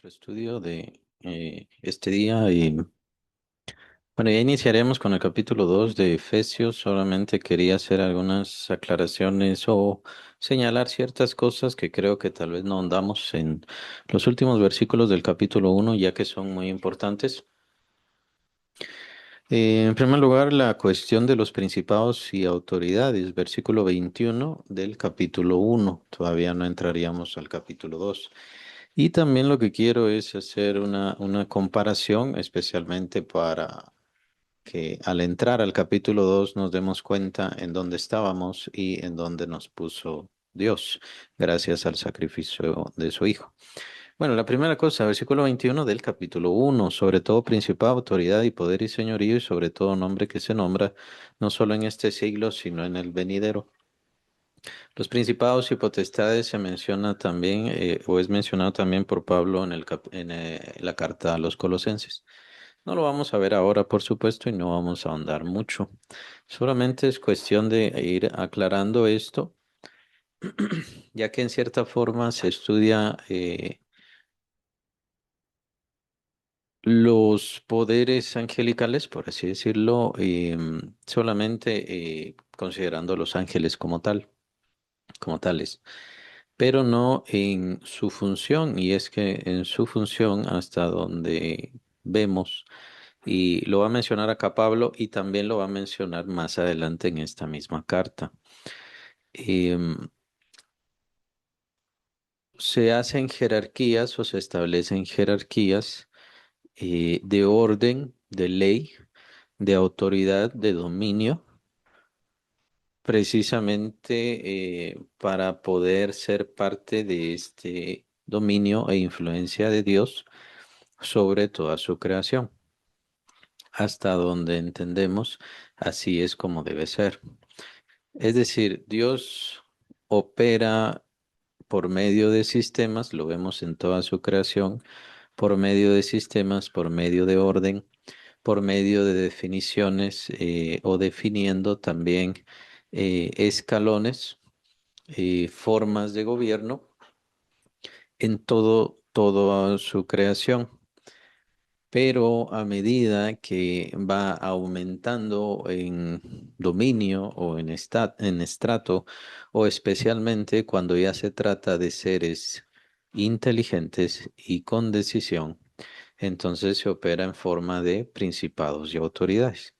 nuestro estudio de este día y bueno, ya iniciaremos con el capítulo 2 de Efesios. Solamente quería hacer algunas aclaraciones o señalar ciertas cosas que creo que tal vez no ahondamos en los últimos versículos del capítulo uno, ya que son muy importantes. En primer lugar, la cuestión de los principados y autoridades, versículo 21 del capítulo uno. Todavía no entraríamos al capítulo 2. Y también lo que quiero es hacer una comparación, especialmente para que al entrar al capítulo 2 nos demos cuenta en dónde estábamos y en dónde nos puso Dios, gracias al sacrificio de su Hijo. Bueno, la primera cosa, versículo 21 del capítulo uno: sobre todo principado, autoridad y poder y señorío, y sobre todo nombre que se nombra, no solo en este siglo, sino en el venidero. Los principados y potestades se menciona también, o es mencionado también por Pablo en la carta a los Colosenses. No lo vamos a ver ahora, por supuesto, y no vamos a ahondar mucho. Solamente es cuestión de ir aclarando esto, ya que en cierta forma se estudia los poderes angelicales, por así decirlo, solamente considerando los ángeles como tales, pero no en su función, y es que en su función, hasta donde vemos, y lo va a mencionar acá Pablo, y también lo va a mencionar más adelante en esta misma carta. em, Se hacen jerarquías o se establecen jerarquías de orden, de ley, de autoridad, de dominio, precisamente para poder ser parte de este dominio e influencia de Dios sobre toda su creación. Hasta donde entendemos, así es como debe ser. Es decir, Dios opera por medio de sistemas, lo vemos en toda su creación, por medio de sistemas, por medio de orden, por medio de definiciones o definiendo también escalones, formas de gobierno en toda su creación. Pero a medida que va aumentando en dominio o en estrato, o especialmente cuando ya se trata de seres inteligentes y con decisión, entonces se opera en forma de principados y autoridades.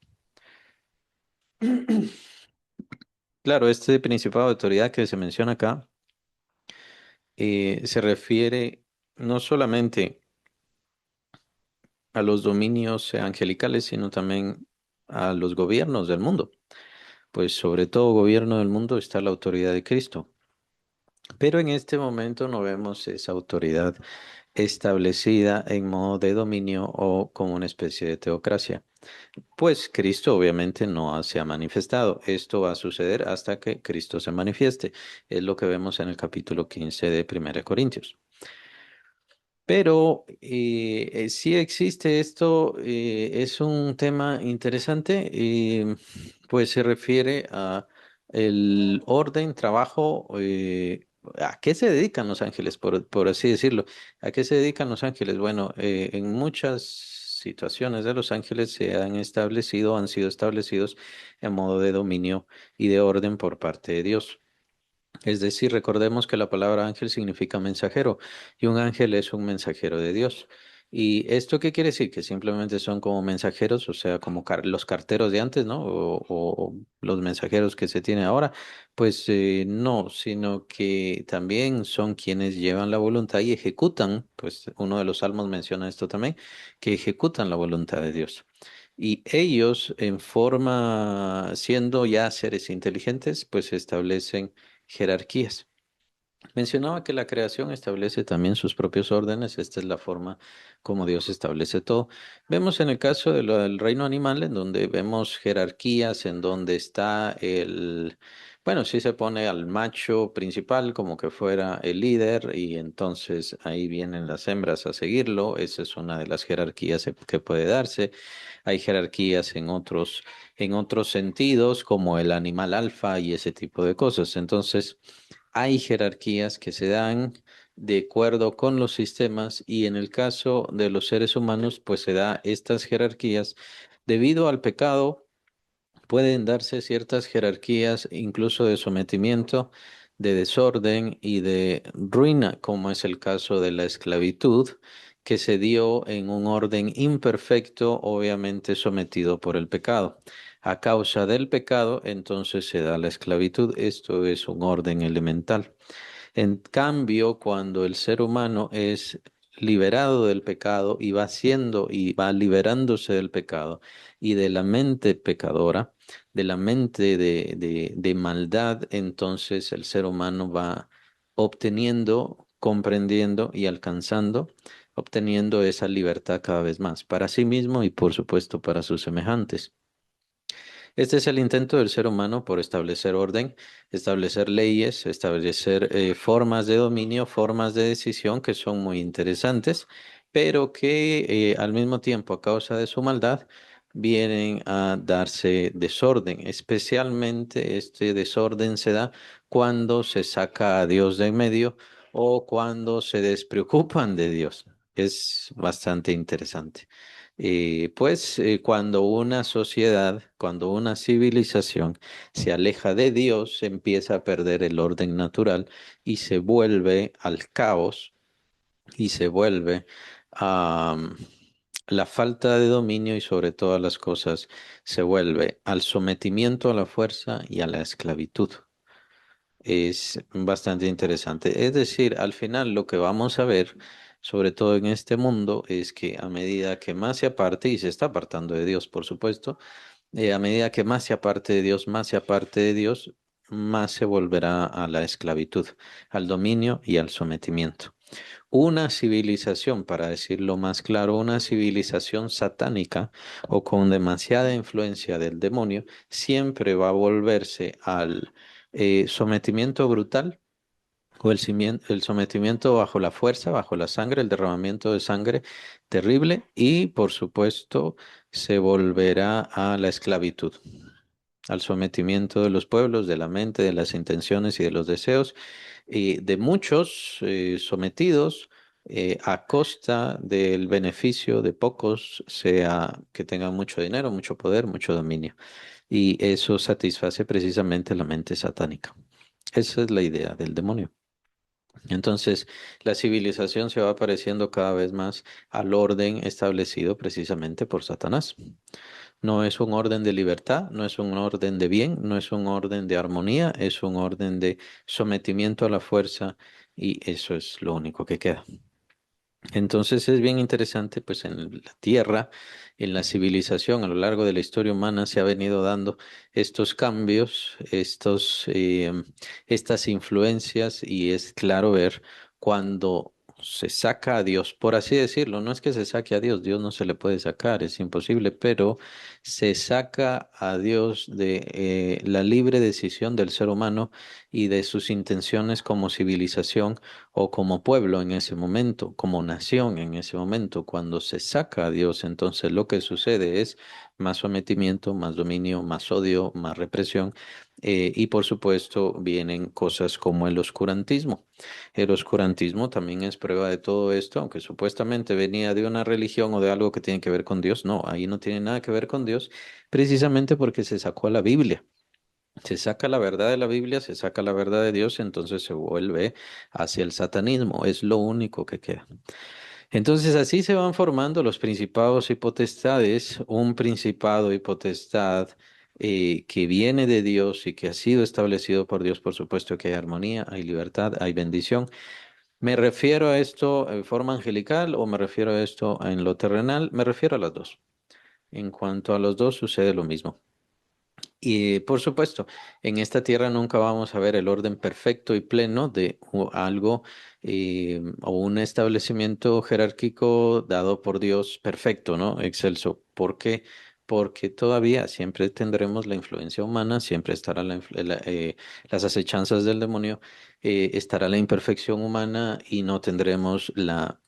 Claro, este principado de autoridad que se menciona acá se refiere no solamente a los dominios angelicales, sino también a los gobiernos del mundo. Pues sobre todo gobierno del mundo está la autoridad de Cristo. Pero en este momento no vemos esa autoridad establecida en modo de dominio o como una especie de teocracia. Pues Cristo obviamente no se ha manifestado. Esto va a suceder hasta que Cristo se manifieste. Es lo que vemos en el capítulo 15 de Primera Corintios. Pero sí existe esto, es un tema interesante, pues se refiere a el orden, trabajo, ¿a qué se dedican los ángeles, por así decirlo? ¿A qué se dedican los ángeles? Bueno, en muchas situaciones de los ángeles se han establecido, han sido establecidos en modo de dominio y de orden por parte de Dios. Es decir, recordemos que la palabra ángel significa mensajero y un ángel es un mensajero de Dios. ¿Y esto qué quiere decir? Que simplemente son como mensajeros, o sea, como los carteros de antes, ¿no? O los mensajeros que se tienen ahora. Pues no, sino que también son quienes llevan la voluntad y ejecutan, pues uno de los salmos menciona esto también, que ejecutan la voluntad de Dios. Y ellos, en forma, siendo ya seres inteligentes, pues establecen jerarquías. Mencionaba que la creación establece también sus propios órdenes. Esta es la forma como Dios establece todo. Vemos en el caso del reino animal, en donde vemos jerarquías, en donde está bueno, sí se pone al macho principal como que fuera el líder y entonces ahí vienen las hembras a seguirlo. Esa es una de las jerarquías que puede darse. Hay jerarquías en otros sentidos, como el animal alfa y ese tipo de cosas. Entonces, hay jerarquías que se dan de acuerdo con los sistemas y en el caso de los seres humanos, pues se da estas jerarquías debido al pecado. Pueden darse ciertas jerarquías, incluso de sometimiento, de desorden y de ruina, como es el caso de la esclavitud, que se dio en un orden imperfecto, obviamente sometido por el pecado. A causa del pecado, entonces se da la esclavitud. Esto es un orden elemental. En cambio, cuando el ser humano es liberado del pecado y va siendo y va liberándose del pecado y de la mente pecadora, de la mente de maldad, entonces el ser humano va obteniendo, comprendiendo y alcanzando, obteniendo esa libertad cada vez más para sí mismo y por supuesto para sus semejantes. Este es el intento del ser humano por establecer orden, establecer leyes, establecer formas de dominio, formas de decisión que son muy interesantes, pero que al mismo tiempo, a causa de su maldad, vienen a darse desorden. Especialmente este desorden se da cuando se saca a Dios de en medio o cuando se despreocupan de Dios. Es bastante interesante. Cuando una sociedad, cuando una civilización se aleja de Dios, se empieza a perder el orden natural y se vuelve al caos y se vuelve a la falta de dominio y sobre todas las cosas se vuelve al sometimiento a la fuerza y a la esclavitud. Es bastante interesante. Es decir, al final lo que vamos a ver, sobre todo en este mundo, es que a medida que más se aparte, y se está apartando de Dios, por supuesto, a medida que más se aparte de Dios, más se aparte de Dios, más se volverá a la esclavitud, al dominio y al sometimiento. Una civilización, para decirlo más claro, una civilización satánica o con demasiada influencia del demonio, siempre va a volverse al sometimiento brutal o el sometimiento bajo la fuerza, bajo la sangre, el derramamiento de sangre terrible y, por supuesto, se volverá a la esclavitud, al sometimiento de los pueblos, de la mente, de las intenciones y de los deseos, y de muchos sometidos a costa del beneficio de pocos, sea que tengan mucho dinero, mucho poder, mucho dominio. Y eso satisface precisamente la mente satánica. Esa es la idea del demonio. Entonces, la civilización se va pareciendo cada vez más al orden establecido precisamente por Satanás. No es un orden de libertad, no es un orden de bien, no es un orden de armonía, es un orden de sometimiento a la fuerza y eso es lo único que queda. Entonces es bien interesante, pues en la Tierra, en la civilización, a lo largo de la historia humana se ha venido dando estos cambios, estas influencias y es claro ver cuando se saca a Dios, por así decirlo, no es que se saque a Dios, Dios no se le puede sacar, es imposible, pero se saca a Dios de la libre decisión del ser humano y de sus intenciones como civilización o como pueblo en ese momento, como nación en ese momento. Cuando se saca a Dios, entonces lo que sucede es más sometimiento, más dominio, más odio, más represión. Y por supuesto vienen cosas como el oscurantismo. El oscurantismo también es prueba de todo esto, aunque supuestamente venía de una religión o de algo que tiene que ver con Dios. No, ahí no tiene nada que ver con Dios, precisamente porque se sacó a la Biblia. Se saca la verdad de la Biblia, se saca la verdad de Dios, entonces se vuelve hacia el satanismo, es lo único que queda. Entonces así se van formando los principados y potestades, un principado y potestad que viene de Dios y que ha sido establecido por Dios, por supuesto que hay armonía, hay libertad, hay bendición. ¿Me refiero a esto en forma angelical o me refiero a esto en lo terrenal? Me refiero a las dos. En cuanto a los dos sucede lo mismo. Y por supuesto, en esta tierra nunca vamos a ver el orden perfecto y pleno de algo o un establecimiento jerárquico dado por Dios perfecto, ¿no? Excelso. ¿Por qué? Porque todavía siempre tendremos la influencia humana, siempre estará las acechanzas del demonio, estará la imperfección humana y no tendremos la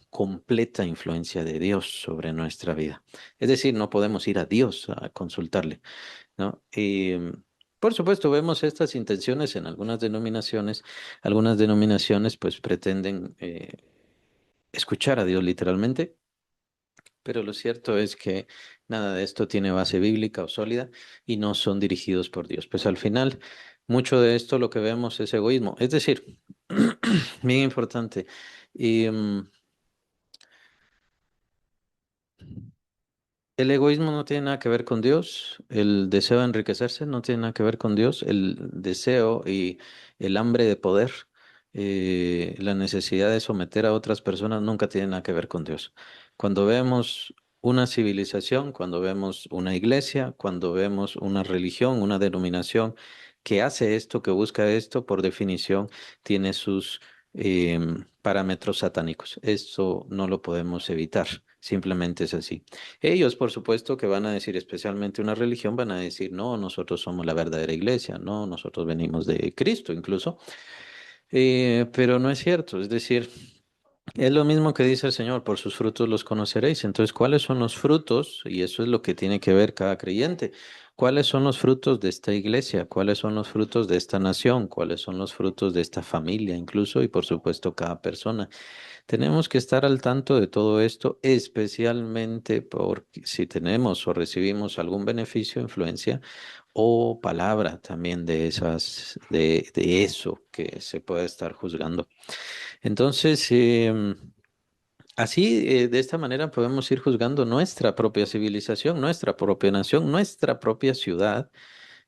completa influencia de Dios sobre nuestra vida. Es decir, no podemos ir a Dios a consultarle. ¿No? Por supuesto, vemos estas intenciones en algunas denominaciones. Algunas denominaciones pues pretenden escuchar a Dios literalmente, pero lo cierto es que nada de esto tiene base bíblica o sólida y no son dirigidos por Dios. Pues al final, mucho de esto lo que vemos es egoísmo. Es decir, bien importante. Y, el egoísmo no tiene nada que ver con Dios, el deseo de enriquecerse no tiene nada que ver con Dios, el deseo y el hambre de poder, la necesidad de someter a otras personas nunca tiene nada que ver con Dios. Cuando vemos una civilización, cuando vemos una iglesia, cuando vemos una religión, una denominación que hace esto, que busca esto, por definición tiene sus parámetros satánicos. Esto no lo podemos evitar, simplemente es así. Ellos, por supuesto, que van a decir, especialmente una religión, van a decir, no, nosotros somos la verdadera iglesia, no, nosotros venimos de Cristo incluso. Pero no es cierto, es decir, es lo mismo que dice el Señor, por sus frutos los conoceréis. Entonces, ¿cuáles son los frutos? Y eso es lo que tiene que ver cada creyente. ¿Cuáles son los frutos de esta iglesia? ¿Cuáles son los frutos de esta nación? ¿Cuáles son los frutos de esta familia incluso? Y por supuesto, cada persona. Tenemos que estar al tanto de todo esto, especialmente porque si tenemos o recibimos algún beneficio, influencia o palabra también de esas, de eso que se puede estar juzgando. Entonces, así, de esta manera podemos ir juzgando nuestra propia civilización, nuestra propia nación, nuestra propia ciudad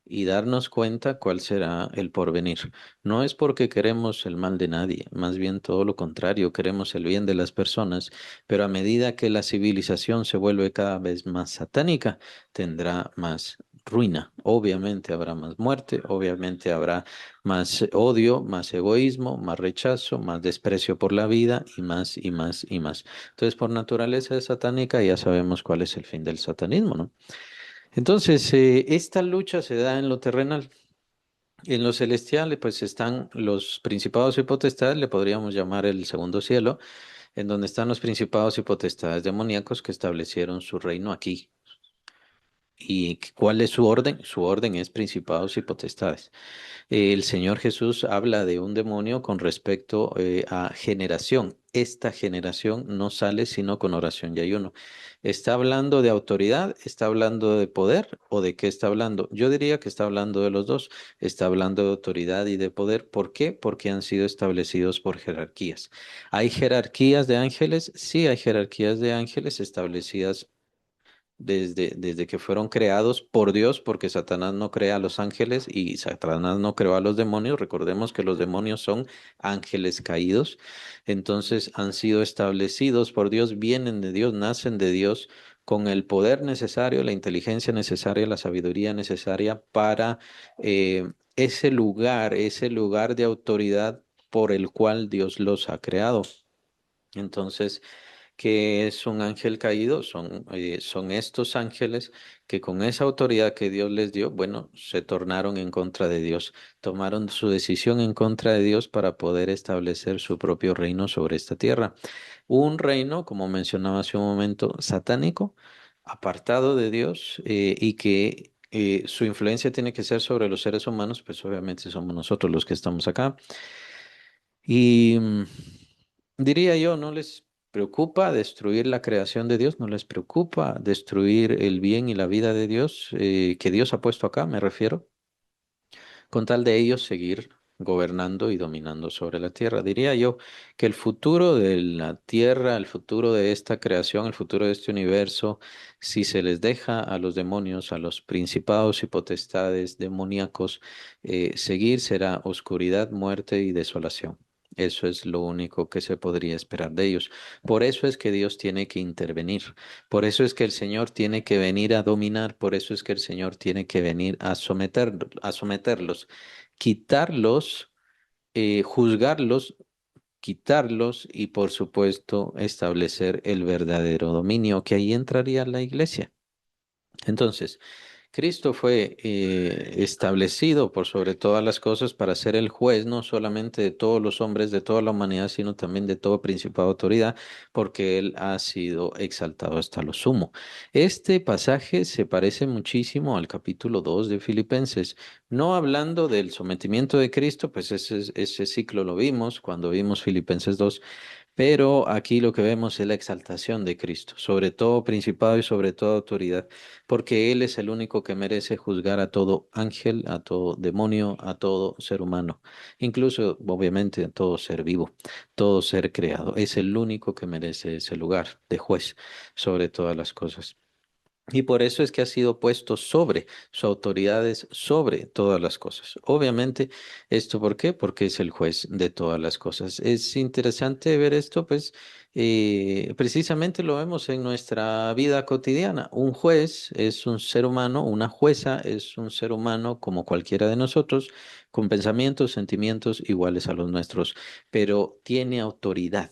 y darnos cuenta cuál será el porvenir. No es porque queremos el mal de nadie, más bien todo lo contrario, queremos el bien de las personas, pero a medida que la civilización se vuelve cada vez más satánica, tendrá más ruina. Obviamente habrá más muerte, obviamente habrá más odio, más egoísmo, más rechazo, más desprecio por la vida y más y más y más. Entonces, por naturaleza es satánica, ya sabemos cuál es el fin del satanismo, ¿no? Entonces, esta lucha se da en lo terrenal. En lo celestial, pues están los principados y potestades, le podríamos llamar el segundo cielo, en donde están los principados y potestades demoníacos que establecieron su reino aquí. ¿Y cuál es su orden? Su orden es principados y potestades. El Señor Jesús habla de un demonio con respecto a generación. Esta generación no sale sino con oración y ayuno. ¿Está hablando de autoridad? ¿Está hablando de poder? ¿O de qué está hablando? Yo diría que está hablando de los dos. Está hablando de autoridad y de poder. ¿Por qué? Porque han sido establecidos por jerarquías. ¿Hay jerarquías de ángeles? Sí, hay jerarquías de ángeles establecidas desde que fueron creados por Dios, porque Satanás no crea a los ángeles y Satanás no creó a los demonios. Recordemos que los demonios son ángeles caídos. Entonces han sido establecidos por Dios, vienen de Dios, nacen de Dios con el poder necesario, la inteligencia necesaria, la sabiduría necesaria para ese lugar de autoridad por el cual Dios los ha creado. Entonces, ¿qué es un ángel caído? Son estos ángeles que con esa autoridad que Dios les dio, bueno, se tornaron en contra de Dios, tomaron su decisión en contra de Dios para poder establecer su propio reino sobre esta tierra. Un reino, como mencionaba hace un momento, satánico, apartado de Dios y que su influencia tiene que ser sobre los seres humanos, pues obviamente somos nosotros los que estamos acá. Y diría yo, no les preocupa destruir la creación de Dios, no les preocupa destruir el bien y la vida de Dios, que Dios ha puesto acá, me refiero, con tal de ellos seguir gobernando y dominando sobre la tierra. Diría yo que el futuro de la tierra, el futuro de esta creación, el futuro de este universo, si se les deja a los demonios, a los principados y potestades demoníacos, seguir, será oscuridad, muerte y desolación. Eso es lo único que se podría esperar de ellos. Por eso es que Dios tiene que intervenir. Por eso es que el Señor tiene que venir a dominar. Por eso es que el Señor tiene que venir a someterlos, quitarlos, juzgarlos, quitarlos y por supuesto establecer el verdadero dominio, que ahí entraría la iglesia. Entonces, Cristo fue establecido por sobre todas las cosas para ser el juez no solamente de todos los hombres, de toda la humanidad, sino también de todo principado de autoridad, porque Él ha sido exaltado hasta lo sumo. Este pasaje se parece muchísimo al capítulo 2 de Filipenses, No hablando del sometimiento de Cristo, pues ese ciclo lo vimos cuando vimos Filipenses 2, pero aquí lo que vemos es la exaltación de Cristo, sobre todo principado y sobre toda autoridad, porque Él es el único que merece juzgar a todo ángel, a todo demonio, a todo ser humano, incluso obviamente a todo ser vivo, todo ser creado. Es el único que merece ese lugar de juez sobre todas las cosas. Y por eso es que ha sido puesto sobre, su autoridad es sobre todas las cosas. Obviamente, ¿esto por qué? Porque es el juez de todas las cosas. Es interesante ver esto, pues precisamente lo vemos en nuestra vida cotidiana. Un juez es un ser humano, una jueza es un ser humano como cualquiera de nosotros, con pensamientos, sentimientos iguales a los nuestros, pero tiene autoridad.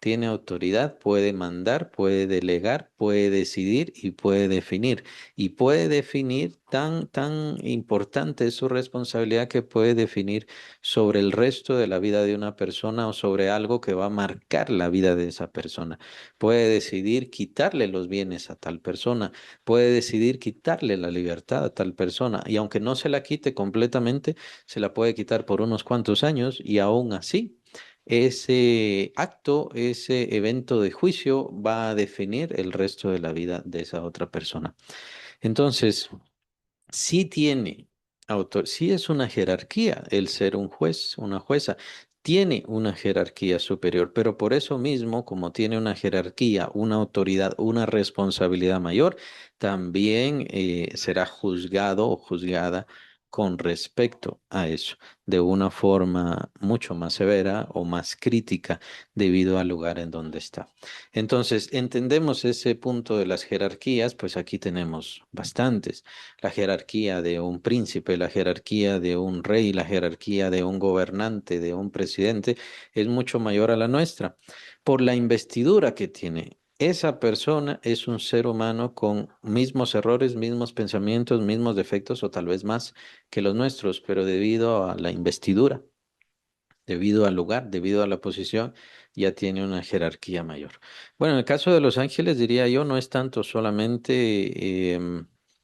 Tiene autoridad, puede mandar, puede delegar, puede decidir y puede definir. Y puede definir tan importante es su responsabilidad que puede definir sobre el resto de la vida de una persona o sobre algo que va a marcar la vida de esa persona. Puede decidir quitarle los bienes a tal persona, puede decidir quitarle la libertad a tal persona. Y aunque no se la quite completamente, se la puede quitar por unos cuantos años y aún así ese acto, ese evento de juicio va a definir el resto de la vida de esa otra persona. Entonces, sí tiene sí es una jerarquía el ser un juez, una jueza. Tiene una jerarquía superior, pero por eso mismo, como tiene una jerarquía, una autoridad, una responsabilidad mayor, también será juzgado o juzgada con respecto a eso, de una forma mucho más severa o más crítica debido al lugar en donde está. Entonces, entendemos ese punto de las jerarquías, pues aquí tenemos bastantes: la jerarquía de un príncipe, la jerarquía de un rey, la jerarquía de un gobernante, de un presidente, es mucho mayor a la nuestra por la investidura que tiene. Esa persona es un ser humano con mismos errores, mismos pensamientos, mismos defectos o tal vez más que los nuestros, pero debido a la investidura, debido al lugar, debido a la posición, ya tiene una jerarquía mayor. Bueno, en el caso de los ángeles, diría yo, no es tanto solamente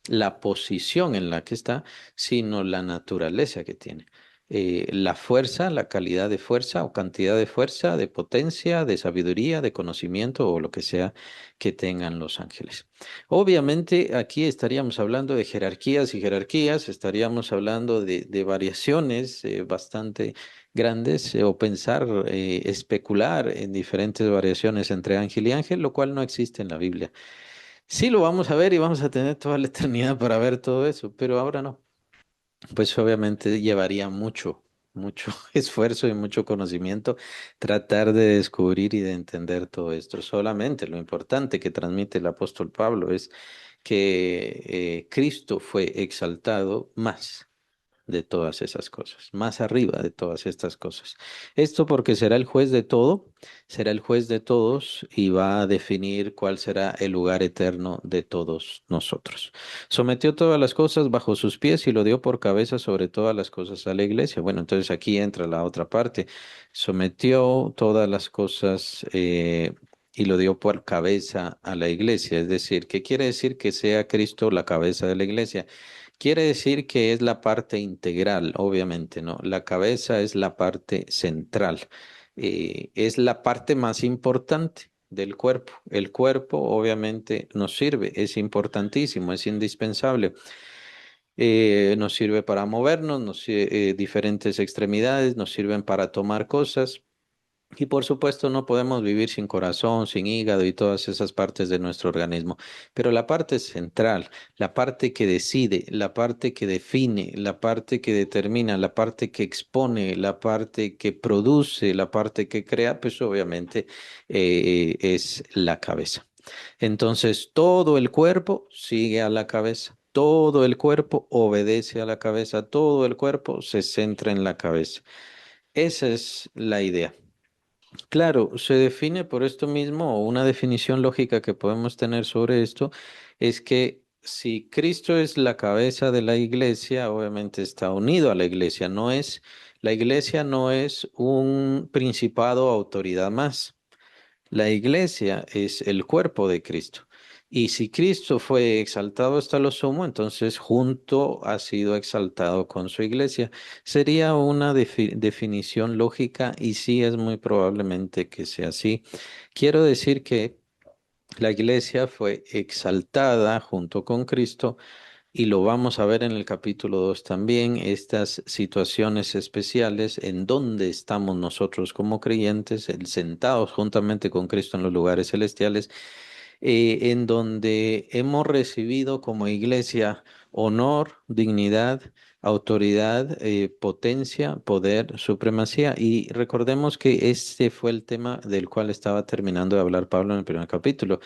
la posición en la que está, sino la naturaleza que tiene. La fuerza, la calidad de fuerza o cantidad de fuerza, de potencia, de sabiduría, de conocimiento o lo que sea que tengan los ángeles. Obviamente aquí estaríamos hablando de jerarquías y jerarquías, estaríamos hablando de variaciones bastante grandes o pensar, especular en diferentes variaciones entre ángel y ángel, lo cual no existe en la Biblia. Sí lo vamos a ver y vamos a tener toda la eternidad para ver todo eso, pero ahora no. Pues obviamente llevaría mucho esfuerzo y mucho conocimiento tratar de descubrir y de entender todo esto. Solamente lo importante que transmite el apóstol Pablo es que Cristo fue exaltado más de todas esas cosas, más arriba de todas estas cosas. Esto porque será el juez de todo, será el juez de todos y va a definir cuál será el lugar eterno de todos nosotros. Sometió todas las cosas bajo sus pies y lo dio por cabeza sobre todas las cosas a la iglesia. Bueno, entonces aquí entra la otra parte. Sometió todas las cosas y lo dio por cabeza a la iglesia. Es decir, ¿qué quiere decir que sea Cristo la cabeza de la iglesia? Quiere decir que es la parte integral, obviamente, ¿no? La cabeza es la parte central, es la parte más importante del cuerpo. El cuerpo, obviamente, nos sirve, es importantísimo, es indispensable. Nos sirve para movernos, diferentes extremidades nos sirven para tomar cosas. Y por supuesto no podemos vivir sin corazón, sin hígado y todas esas partes de nuestro organismo. Pero la parte central, la parte que decide, la parte que define, la parte que determina, la parte que expone, la parte que produce, la parte que crea, pues obviamente es la cabeza. Entonces todo el cuerpo sigue a la cabeza. Todo el cuerpo obedece a la cabeza, todo el cuerpo se centra en la cabeza. Esa es la idea. Claro, se define por esto mismo, o una definición lógica que podemos tener sobre esto, es que si Cristo es la cabeza de la iglesia, obviamente está unido a la iglesia, la iglesia no es un principado o autoridad más. La iglesia es el cuerpo de Cristo. Y si Cristo fue exaltado hasta lo sumo, entonces junto ha sido exaltado con su iglesia. Sería una definición lógica y sí es muy probablemente que sea así. Quiero decir que la iglesia fue exaltada junto con Cristo y lo vamos a ver en el capítulo 2 también, estas situaciones especiales en donde estamos nosotros como creyentes, sentados juntamente con Cristo en los lugares celestiales, en donde hemos recibido como iglesia honor, dignidad, autoridad, potencia, poder, supremacía. Y recordemos que este fue el tema del cual estaba terminando de hablar Pablo en el primer capítulo,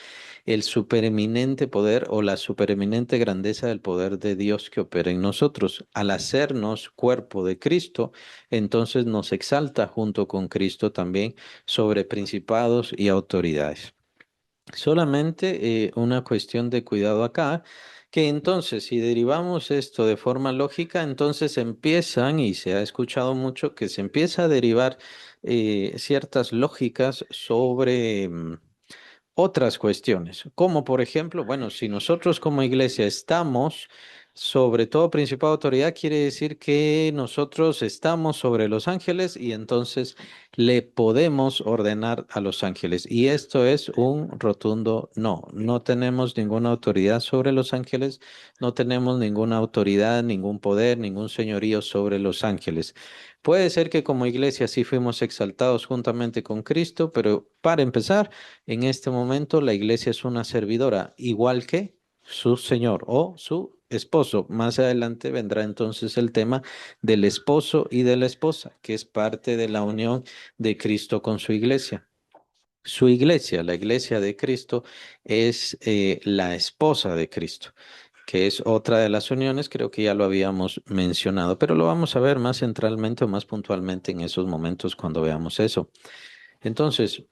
el supereminente poder o la supereminente grandeza del poder de Dios que opera en nosotros. Al hacernos cuerpo de Cristo, entonces nos exalta junto con Cristo también sobre principados y autoridades. Solamente una cuestión de cuidado acá, que entonces si derivamos esto de forma lógica, entonces empiezan, y se ha escuchado mucho, que se empieza a derivar ciertas lógicas sobre otras cuestiones, como por ejemplo, bueno, si nosotros como iglesia estamos sobre todo principado de autoridad, quiere decir que nosotros estamos sobre los ángeles y entonces le podemos ordenar a los ángeles. Y esto es un rotundo no. No tenemos ninguna autoridad sobre los ángeles, no tenemos ninguna autoridad, ningún poder, ningún señorío sobre los ángeles. Puede ser que como iglesia sí fuimos exaltados juntamente con Cristo, pero para empezar, en este momento la iglesia es una servidora, igual que su señor o su esposo. Más adelante vendrá entonces el tema del esposo y de la esposa, que es parte de la unión de Cristo con su iglesia. Su iglesia, la iglesia de Cristo, es la esposa de Cristo, que es otra de las uniones, creo que ya lo habíamos mencionado, pero lo vamos a ver más centralmente o más puntualmente en esos momentos cuando veamos eso. Entonces,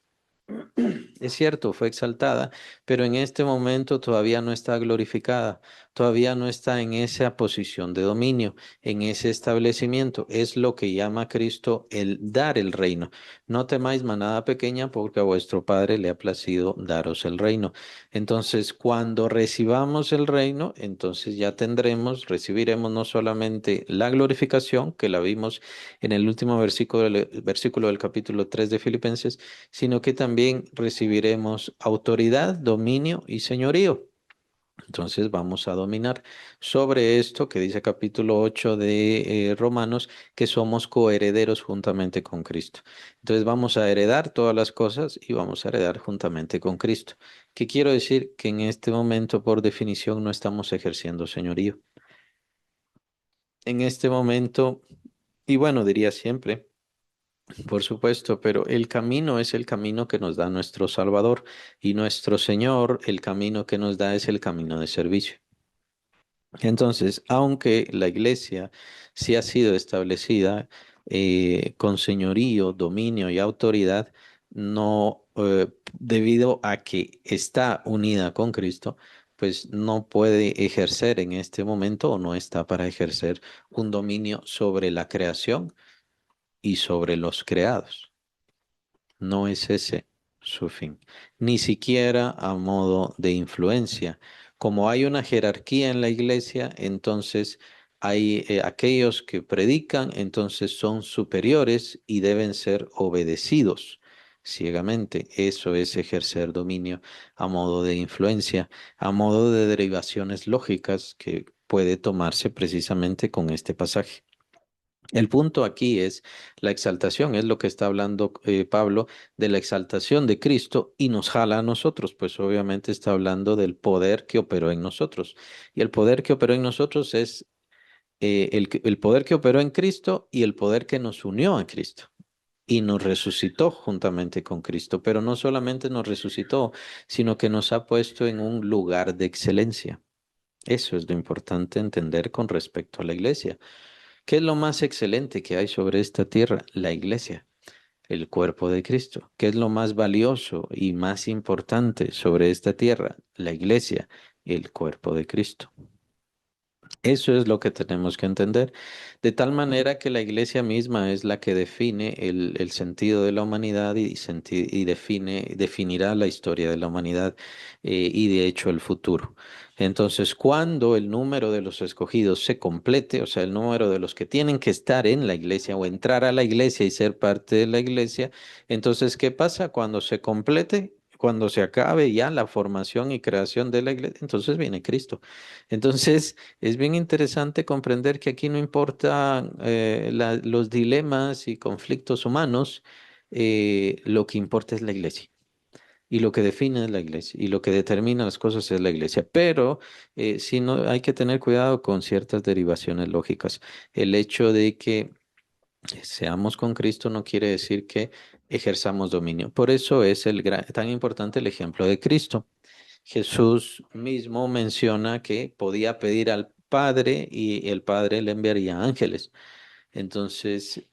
es cierto, fue exaltada, pero en este momento todavía no está glorificada, todavía no está en esa posición de dominio, en ese establecimiento. Es lo que llama Cristo el dar el reino. No temáis manada pequeña, porque a vuestro Padre le ha placido daros el reino. Entonces, cuando recibamos el reino, entonces ya tendremos, recibiremos no solamente la glorificación, que la vimos en el último versículo del capítulo 3 de Filipenses, sino que también recibiremos autoridad, dominio y señorío. Entonces vamos a dominar sobre esto que dice capítulo 8 de Romanos, que somos coherederos juntamente con Cristo. Entonces vamos a heredar todas las cosas y vamos a heredar juntamente con Cristo. ¿Qué quiero decir? Que en este momento, por definición, no estamos ejerciendo señorío. En este momento, y bueno, diría siempre. Por supuesto, pero el camino es el camino que nos da nuestro Salvador y nuestro Señor, el camino que nos da es el camino de servicio. Entonces, aunque la iglesia sí ha sido establecida con señorío, dominio y autoridad, no debido a que está unida con Cristo, pues no puede ejercer en este momento o no está para ejercer un dominio sobre la creación y sobre los creados. No es ese su fin, ni siquiera a modo de influencia. Como hay una jerarquía en la iglesia, entonces hay aquellos que predican, entonces son superiores y deben ser obedecidos ciegamente. Eso es ejercer dominio a modo de influencia, a modo de derivaciones lógicas que puede tomarse precisamente con este pasaje. El punto aquí es la exaltación, es lo que está hablando Pablo de la exaltación de Cristo y nos jala a nosotros, pues obviamente está hablando del poder que operó en nosotros. Y el poder que operó en nosotros es el poder que operó en Cristo y el poder que nos unió a Cristo y nos resucitó juntamente con Cristo. Pero no solamente nos resucitó, sino que nos ha puesto en un lugar de excelencia. Eso es lo importante entender con respecto a la iglesia. ¿Qué es lo más excelente que hay sobre esta tierra? La iglesia, el cuerpo de Cristo. ¿Qué es lo más valioso y más importante sobre esta tierra? La iglesia, el cuerpo de Cristo. Eso es lo que tenemos que entender, de tal manera que la iglesia misma es la que define el sentido de la humanidad y definirá la historia de la humanidad y de hecho el futuro. Entonces, cuando el número de los escogidos se complete, o sea, el número de los que tienen que estar en la iglesia o entrar a la iglesia y ser parte de la iglesia, entonces, ¿qué pasa? Cuando se complete, cuando se acabe ya la formación y creación de la iglesia, entonces viene Cristo. Entonces, es bien interesante comprender que aquí no importa los dilemas y conflictos humanos, lo que importa es la iglesia. Y lo que define es la iglesia, y lo que determina las cosas es la iglesia. Pero sí no hay que tener cuidado con ciertas derivaciones lógicas. El hecho de que seamos con Cristo no quiere decir que ejerzamos dominio. Por eso es tan importante el ejemplo de Cristo. Jesús mismo menciona que podía pedir al Padre y el Padre le enviaría ángeles. Entonces,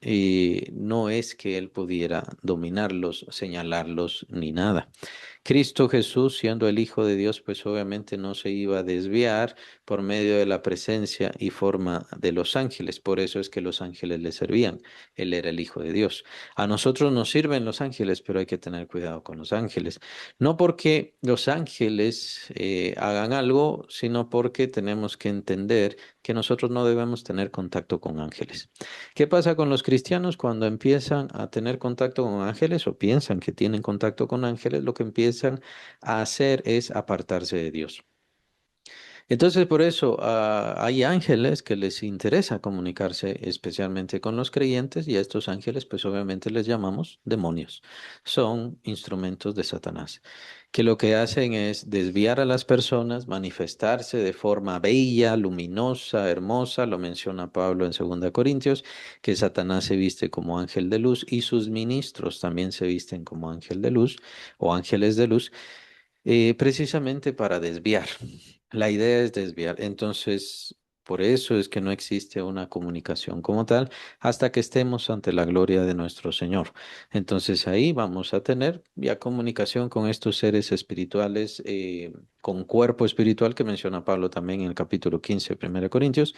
no es que él pudiera dominarlos, señalarlos ni nada. Cristo Jesús, siendo el Hijo de Dios, pues obviamente no se iba a desviar por medio de la presencia y forma de los ángeles. Por eso es que los ángeles le servían. Él era el Hijo de Dios. A nosotros nos sirven los ángeles, pero hay que tener cuidado con los ángeles. No porque los ángeles hagan algo, sino porque tenemos que entender que nosotros no debemos tener contacto con ángeles. ¿Qué pasa con los cristianos cuando empiezan a tener contacto con ángeles o piensan que tienen contacto con ángeles? Lo que empiezan a hacer es apartarse de Dios. Entonces, por eso hay ángeles que les interesa comunicarse especialmente con los creyentes y a estos ángeles, pues obviamente les llamamos demonios. Son instrumentos de Satanás, que lo que hacen es desviar a las personas, manifestarse de forma bella, luminosa, hermosa. Lo menciona Pablo en 2 Corintios, que Satanás se viste como ángel de luz y sus ministros también se visten como ángel de luz o ángeles de luz precisamente para desviar. La idea es desviar. Entonces, por eso es que no existe una comunicación como tal hasta que estemos ante la gloria de nuestro Señor. Entonces ahí vamos a tener ya comunicación con estos seres espirituales, con cuerpo espiritual que menciona Pablo también en el capítulo 15 de 1 Corintios,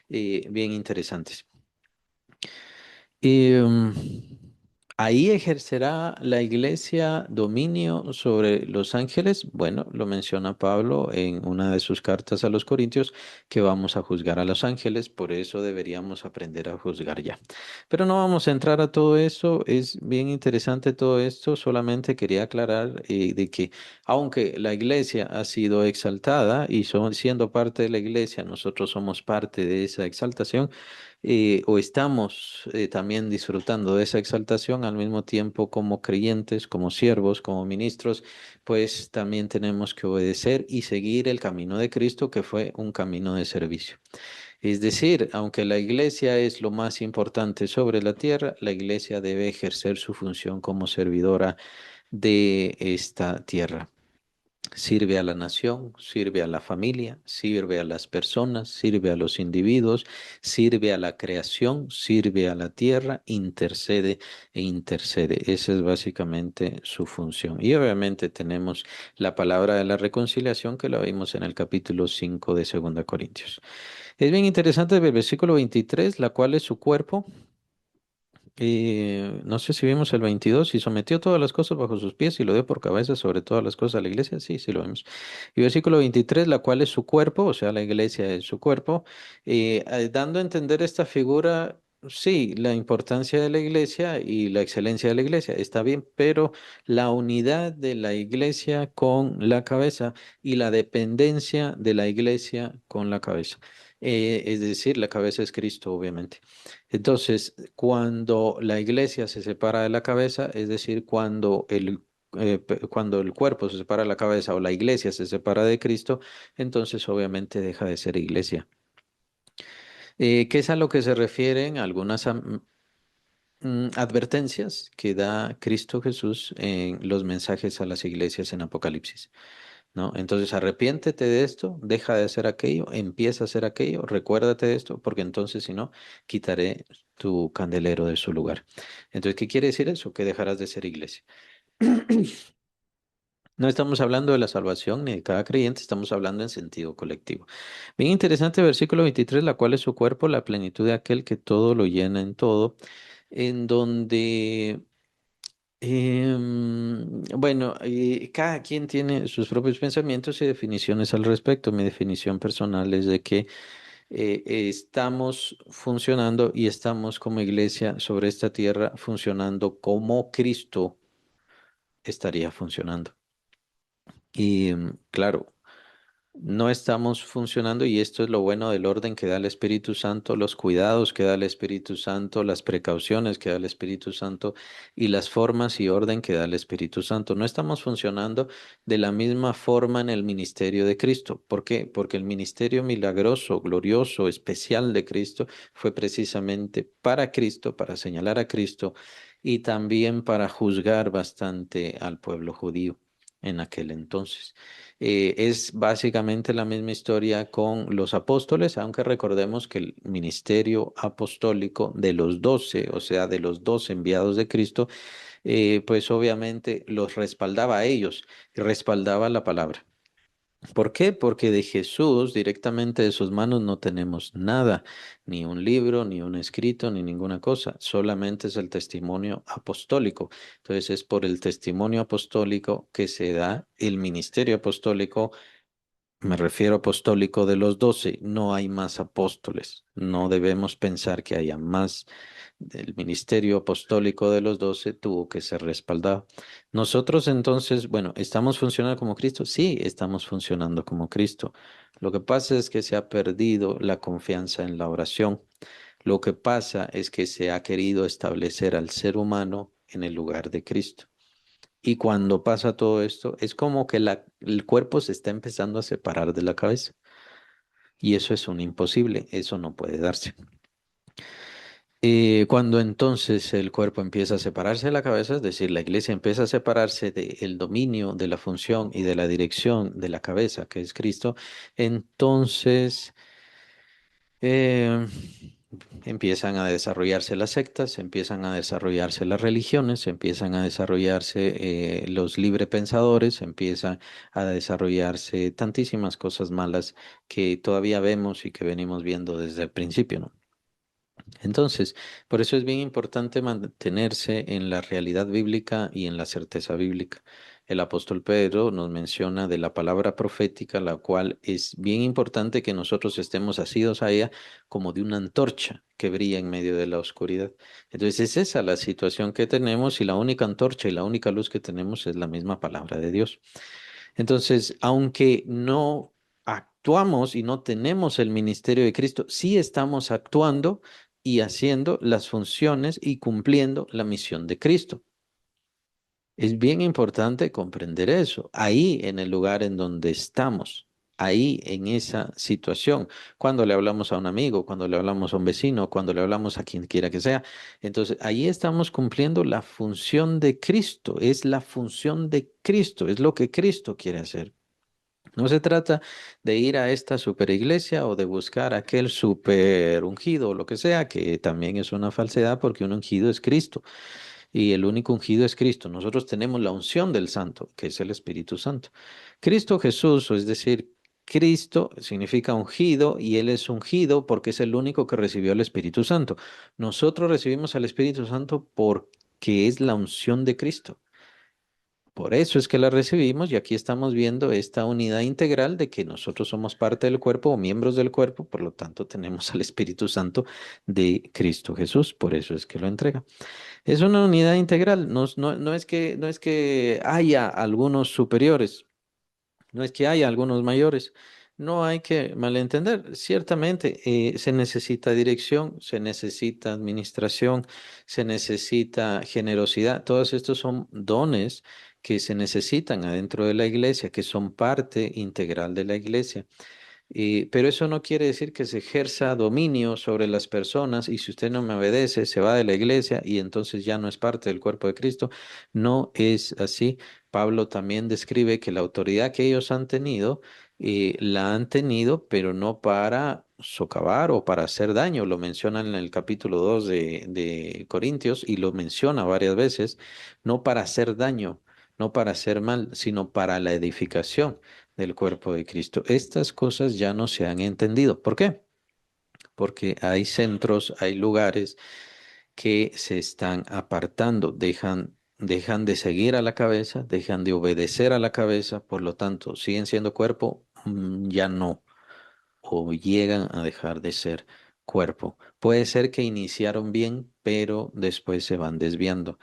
bien interesantes. Y ahí ejercerá la iglesia dominio sobre los ángeles. Bueno, lo menciona Pablo en una de sus cartas a los Corintios, que vamos a juzgar a los ángeles, por eso deberíamos aprender a juzgar ya. Pero no vamos a entrar a todo eso, es bien interesante todo esto, solamente quería aclarar de que aunque la iglesia ha sido exaltada y siendo parte de la iglesia, nosotros somos parte de esa exaltación o estamos también disfrutando de esa exaltación al mismo tiempo como creyentes, como siervos, como ministros, pues también tenemos que obedecer y seguir el camino de Cristo, que fue un camino de servicio. Es decir, aunque la iglesia es lo más importante sobre la tierra, la iglesia debe ejercer su función como servidora de esta tierra. Sirve a la nación, sirve a la familia, sirve a las personas, sirve a los individuos, sirve a la creación, sirve a la tierra, intercede e intercede. Esa es básicamente su función. Y obviamente tenemos la palabra de la reconciliación que la vimos en el capítulo 5 de 2 Corintios. Es bien interesante el versículo 23, la cual es su cuerpo. No sé si vimos el 22 y sometió todas las cosas bajo sus pies y lo dio por cabeza sobre todas las cosas a la iglesia. Sí, sí lo vimos. Y versículo 23, la cual es su cuerpo, o sea, la iglesia es su cuerpo, dando a entender esta figura, sí, la importancia de la iglesia y la excelencia de la iglesia, está bien, pero la unidad de la iglesia con la cabeza y la dependencia de la iglesia con la cabeza. Es decir, la cabeza es Cristo, obviamente. Entonces, cuando la iglesia se separa de la cabeza, es decir, cuando el cuerpo se separa de la cabeza o la iglesia se separa de Cristo, entonces obviamente deja de ser iglesia. ¿Qué es a lo que se refieren algunas advertencias que da Cristo Jesús en los mensajes a las iglesias en Apocalipsis? ¿No? Entonces arrepiéntete de esto, deja de hacer aquello, empieza a hacer aquello, recuérdate de esto, porque entonces si no, quitaré tu candelero de su lugar. Entonces, ¿qué quiere decir eso? Que dejarás de ser iglesia. No estamos hablando de la salvación ni de cada creyente, estamos hablando en sentido colectivo. Bien interesante versículo 23, la cual es su cuerpo, la plenitud de aquel que todo lo llena en todo, en donde, bueno, cada quien tiene sus propios pensamientos y definiciones al respecto. Mi definición personal es de que estamos funcionando y estamos como iglesia sobre esta tierra funcionando como Cristo estaría funcionando. Y claro, no estamos funcionando y esto es lo bueno del orden que da el Espíritu Santo, los cuidados que da el Espíritu Santo, las precauciones que da el Espíritu Santo y las formas y orden que da el Espíritu Santo. No estamos funcionando de la misma forma en el ministerio de Cristo. ¿Por qué? Porque el ministerio milagroso, glorioso, especial de Cristo fue precisamente para Cristo, para señalar a Cristo y también para juzgar bastante al pueblo judío en aquel entonces. Es básicamente la misma historia con los apóstoles, aunque recordemos que el ministerio apostólico de los 12, o sea, de los 12 enviados de Cristo, pues obviamente los respaldaba a ellos y respaldaba la palabra. ¿Por qué? Porque de Jesús, directamente de sus manos, no tenemos nada, ni un libro, ni un escrito, ni ninguna cosa, solamente es el testimonio apostólico. Entonces es por el testimonio apostólico que se da el ministerio apostólico. Me refiero apostólico de los 12, no hay más apóstoles. No debemos pensar que haya más. El ministerio apostólico de los 12 tuvo que ser respaldado. Nosotros entonces, bueno, ¿estamos funcionando como Cristo? Sí, estamos funcionando como Cristo. Lo que pasa es que se ha perdido la confianza en la oración. Lo que pasa es que se ha querido establecer al ser humano en el lugar de Cristo. Y cuando pasa todo esto, es como que el cuerpo se está empezando a separar de la cabeza. Y eso es un imposible, eso no puede darse. Cuando entonces el cuerpo empieza a separarse de la cabeza, es decir, la iglesia empieza a separarse del dominio, de la función y de la dirección de la cabeza, que es Cristo, entonces eh, empiezan a desarrollarse las sectas, empiezan a desarrollarse las religiones, empiezan a desarrollarse los librepensadores, empiezan a desarrollarse tantísimas cosas malas que todavía vemos y que venimos viendo desde el principio, ¿no? Entonces, por eso es bien importante mantenerse en la realidad bíblica y en la certeza bíblica. El apóstol Pedro nos menciona de la palabra profética, la cual es bien importante que nosotros estemos asidos a ella como de una antorcha que brilla en medio de la oscuridad. Entonces, es esa la situación que tenemos y la única antorcha y la única luz que tenemos es la misma palabra de Dios. Entonces, aunque no actuamos y no tenemos el ministerio de Cristo, sí estamos actuando y haciendo las funciones y cumpliendo la misión de Cristo. Es bien importante comprender eso, ahí en el lugar en donde estamos, ahí en esa situación, cuando le hablamos a un amigo, cuando le hablamos a un vecino, cuando le hablamos a quien quiera que sea. Entonces, ahí estamos cumpliendo la función de Cristo, es la función de Cristo, es lo que Cristo quiere hacer. No se trata de ir a esta super iglesia o de buscar aquel super ungido o lo que sea, que también es una falsedad porque un ungido es Cristo y el único ungido es Cristo. Nosotros tenemos la unción del Santo, que es el Espíritu Santo. Cristo Jesús, o es decir, Cristo significa ungido y Él es ungido porque es el único que recibió el Espíritu Santo. Nosotros recibimos al Espíritu Santo porque es la unción de Cristo. Por eso es que la recibimos y aquí estamos viendo esta unidad integral de que nosotros somos parte del cuerpo o miembros del cuerpo, por lo tanto tenemos al Espíritu Santo de Cristo Jesús, por eso es que lo entrega. Es una unidad integral, no es que haya algunos superiores, no es que haya algunos mayores, no hay que malentender. Ciertamente se necesita dirección, se necesita administración, se necesita generosidad. Todos estos son dones que se necesitan adentro de la iglesia, que son parte integral de la iglesia. Pero eso no quiere decir que se ejerza dominio sobre las personas y si usted no me obedece, se va de la iglesia y entonces ya no es parte del cuerpo de Cristo. No es así. Pablo también describe que la autoridad que ellos han tenido, la han tenido, pero no para socavar o para hacer daño. Lo menciona en el capítulo 2 de Corintios y lo menciona varias veces, no para hacer daño, no para hacer mal, sino para la edificación del cuerpo de Cristo. Estas cosas ya no se han entendido. ¿Por qué? Porque hay centros, hay lugares que se están apartando, dejan de seguir a la cabeza, dejan de obedecer a la cabeza, por lo tanto, siguen siendo cuerpo, ya no, o llegan a dejar de ser cuerpo. Puede ser que iniciaron bien, pero después se van desviando.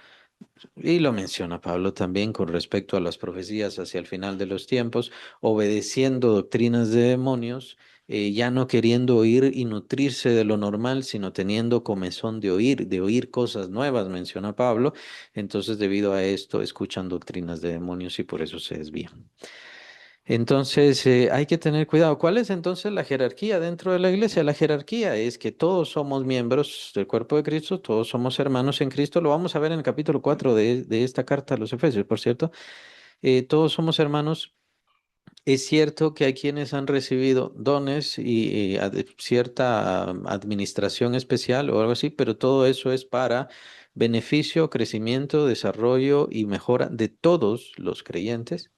Y lo menciona Pablo también con respecto a las profecías hacia el final de los tiempos, obedeciendo doctrinas de demonios, ya no queriendo oír y nutrirse de lo normal, sino teniendo comezón de oír cosas nuevas, menciona Pablo. Entonces, debido a esto, escuchan doctrinas de demonios y por eso se desvían. Entonces, hay que tener cuidado. ¿Cuál es entonces la jerarquía dentro de la iglesia? La jerarquía es que todos somos miembros del cuerpo de Cristo, todos somos hermanos en Cristo. Lo vamos a ver en el capítulo 4 de esta carta a los Efesios, por cierto. Todos somos hermanos. Es cierto que hay quienes han recibido dones y cierta administración especial o algo así, pero todo eso es para beneficio, crecimiento, desarrollo y mejora de todos los creyentes.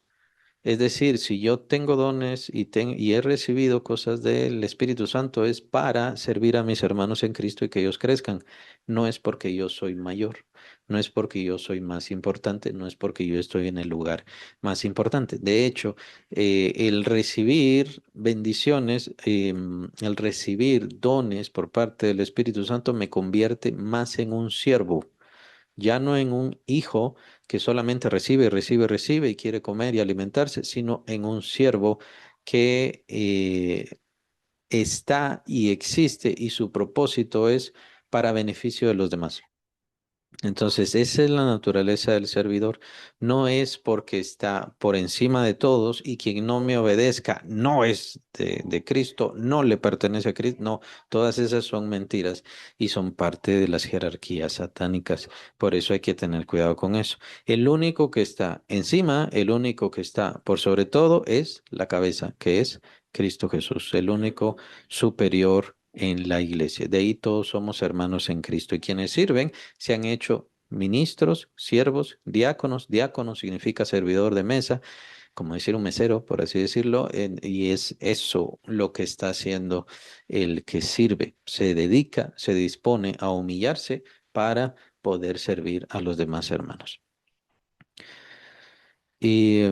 Es decir, si yo tengo dones y he recibido cosas del Espíritu Santo, es para servir a mis hermanos en Cristo y que ellos crezcan. No es porque yo soy mayor, no es porque yo soy más importante, no es porque yo estoy en el lugar más importante. De hecho, el recibir bendiciones, el recibir dones por parte del Espíritu Santo me convierte más en un siervo, ya no en un hijo que solamente recibe, recibe, recibe y quiere comer y alimentarse, sino en un siervo que está y existe y su propósito es para beneficio de los demás. Entonces, esa es la naturaleza del servidor. No es porque está por encima de todos y quien no me obedezca no es de Cristo, no le pertenece a Cristo. No, todas esas son mentiras y son parte de las jerarquías satánicas. Por eso hay que tener cuidado con eso. El único que está encima, el único que está por sobre todo es la cabeza, que es Cristo Jesús, el único superior en la iglesia. De ahí todos somos hermanos en Cristo y quienes sirven se han hecho ministros, siervos, diáconos. Diácono significa servidor de mesa, como decir un mesero, por así decirlo, y es eso lo que está haciendo el que sirve. Se dedica, se dispone a humillarse para poder servir a los demás hermanos. Y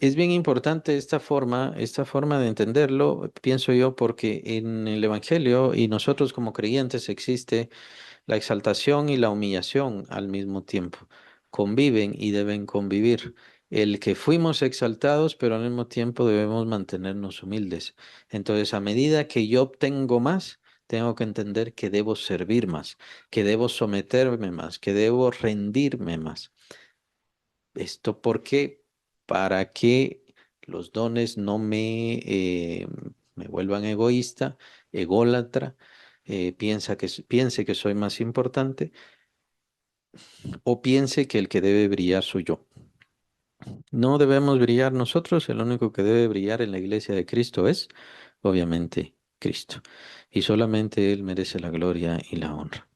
es bien importante esta forma de entenderlo, pienso yo, porque en el Evangelio y nosotros como creyentes existe la exaltación y la humillación al mismo tiempo. Conviven y deben convivir. El que fuimos exaltados, pero al mismo tiempo debemos mantenernos humildes. Entonces, a medida que yo obtengo más, tengo que entender que debo servir más, que debo someterme más, que debo rendirme más. ¿Esto por qué? Para que los dones no me vuelvan egoísta, ególatra, piense que soy más importante o piense que el que debe brillar soy yo. No debemos brillar nosotros, el único que debe brillar en la iglesia de Cristo es, obviamente, Cristo. Y solamente Él merece la gloria y la honra.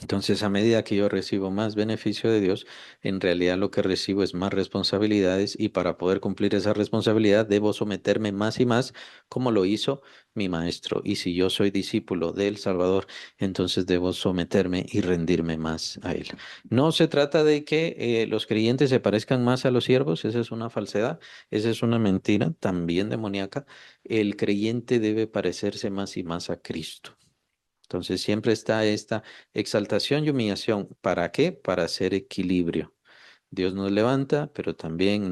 Entonces, a medida que yo recibo más beneficio de Dios, en realidad lo que recibo es más responsabilidades y para poder cumplir esa responsabilidad debo someterme más y más como lo hizo mi maestro. Y si yo soy discípulo del Salvador, entonces debo someterme y rendirme más a Él. No se trata de que los creyentes se parezcan más a los siervos, esa es una falsedad, esa es una mentira también demoníaca. El creyente debe parecerse más y más a Cristo. Entonces siempre está esta exaltación y humillación. ¿Para qué? Para hacer equilibrio. Dios nos levanta, pero también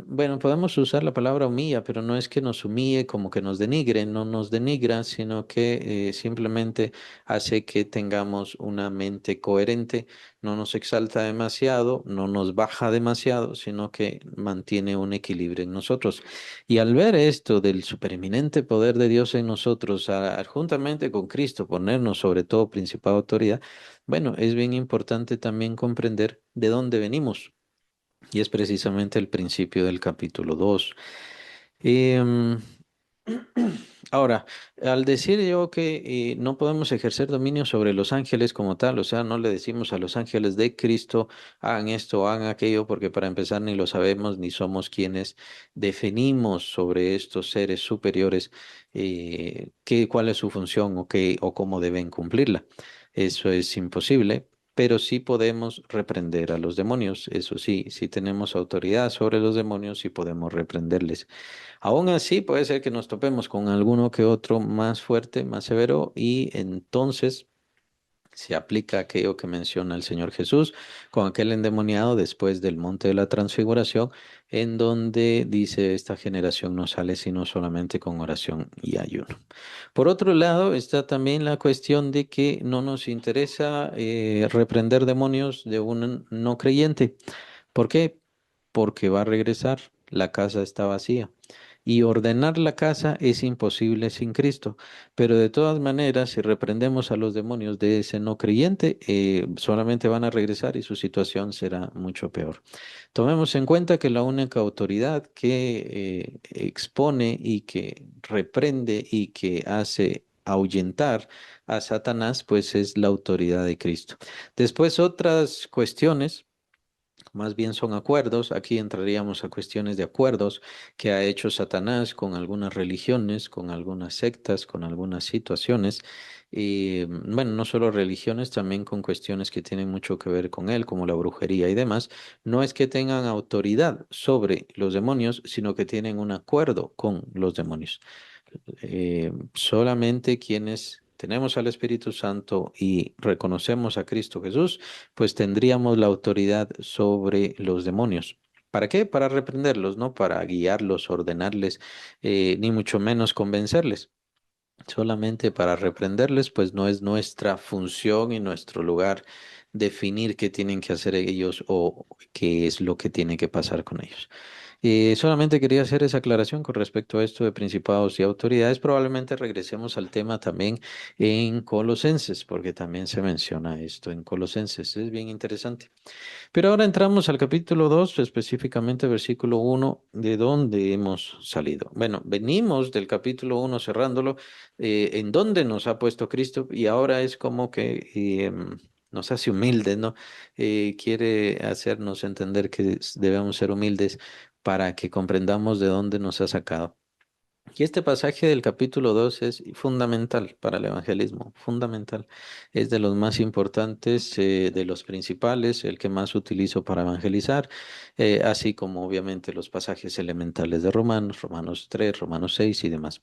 bueno, podemos usar la palabra humilla, pero no es que nos humille como que nos denigre, no nos denigra, sino que simplemente hace que tengamos una mente coherente, no nos exalta demasiado, no nos baja demasiado, sino que mantiene un equilibrio en nosotros. Y al ver esto del supereminente poder de Dios en nosotros, juntamente con Cristo, ponernos sobre todo principal autoridad, bueno, es bien importante también comprender de dónde venimos. Y es precisamente el principio del capítulo 2. Em, Ahora, al decir yo que no podemos ejercer dominio sobre los ángeles como tal, o sea, no le decimos a los ángeles de Cristo, hagan esto, hagan aquello, porque para empezar ni lo sabemos, ni somos quienes definimos sobre estos seres superiores cuál es su función o qué o cómo deben cumplirla. Eso es imposible. Pero sí podemos reprender a los demonios, eso sí, sí tenemos autoridad sobre los demonios y podemos reprenderles. Aún así, puede ser que nos topemos con alguno que otro más fuerte, más severo, y entonces se aplica aquello que menciona el Señor Jesús con aquel endemoniado después del monte de la transfiguración, en donde dice, esta generación no sale sino solamente con oración y ayuno. Por otro lado, está también la cuestión de que no nos interesa reprender demonios de un no creyente. ¿Por qué? Porque va a regresar, la casa está vacía. Y ordenar la casa es imposible sin Cristo. Pero de todas maneras, si reprendemos a los demonios de ese no creyente, solamente van a regresar y su situación será mucho peor. Tomemos en cuenta que la única autoridad que expone y que reprende y que hace ahuyentar a Satanás, pues es la autoridad de Cristo. Después otras cuestiones más bien son acuerdos. Aquí entraríamos a cuestiones de acuerdos que ha hecho Satanás con algunas religiones, con algunas sectas, con algunas situaciones. Y bueno, no solo religiones, también con cuestiones que tienen mucho que ver con él, como la brujería y demás. No es que tengan autoridad sobre los demonios, sino que tienen un acuerdo con los demonios. Solamente quienes tenemos al Espíritu Santo y reconocemos a Cristo Jesús, pues tendríamos la autoridad sobre los demonios. ¿Para qué? Para reprenderlos, no para guiarlos, ordenarles, ni mucho menos convencerles. Solamente para reprenderles, pues no es nuestra función y nuestro lugar definir qué tienen que hacer ellos o qué es lo que tiene que pasar con ellos. Solamente quería hacer esa aclaración con respecto a esto de principados y autoridades. Probablemente regresemos al tema también en Colosenses, porque también se menciona esto en Colosenses. Es bien interesante. Pero ahora entramos al capítulo 2, específicamente versículo 1, de dónde hemos salido. Bueno, venimos del capítulo 1 cerrándolo, en dónde nos ha puesto Cristo y ahora es como que nos hace humildes, ¿no? Quiere hacernos entender que debemos ser humildes para que comprendamos de dónde nos ha sacado. Y este pasaje del capítulo 2 es fundamental para el evangelismo, fundamental. Es de los más importantes, de los principales, el que más utilizo para evangelizar, así como obviamente los pasajes elementales de Romanos, Romanos 3, Romanos 6 y demás.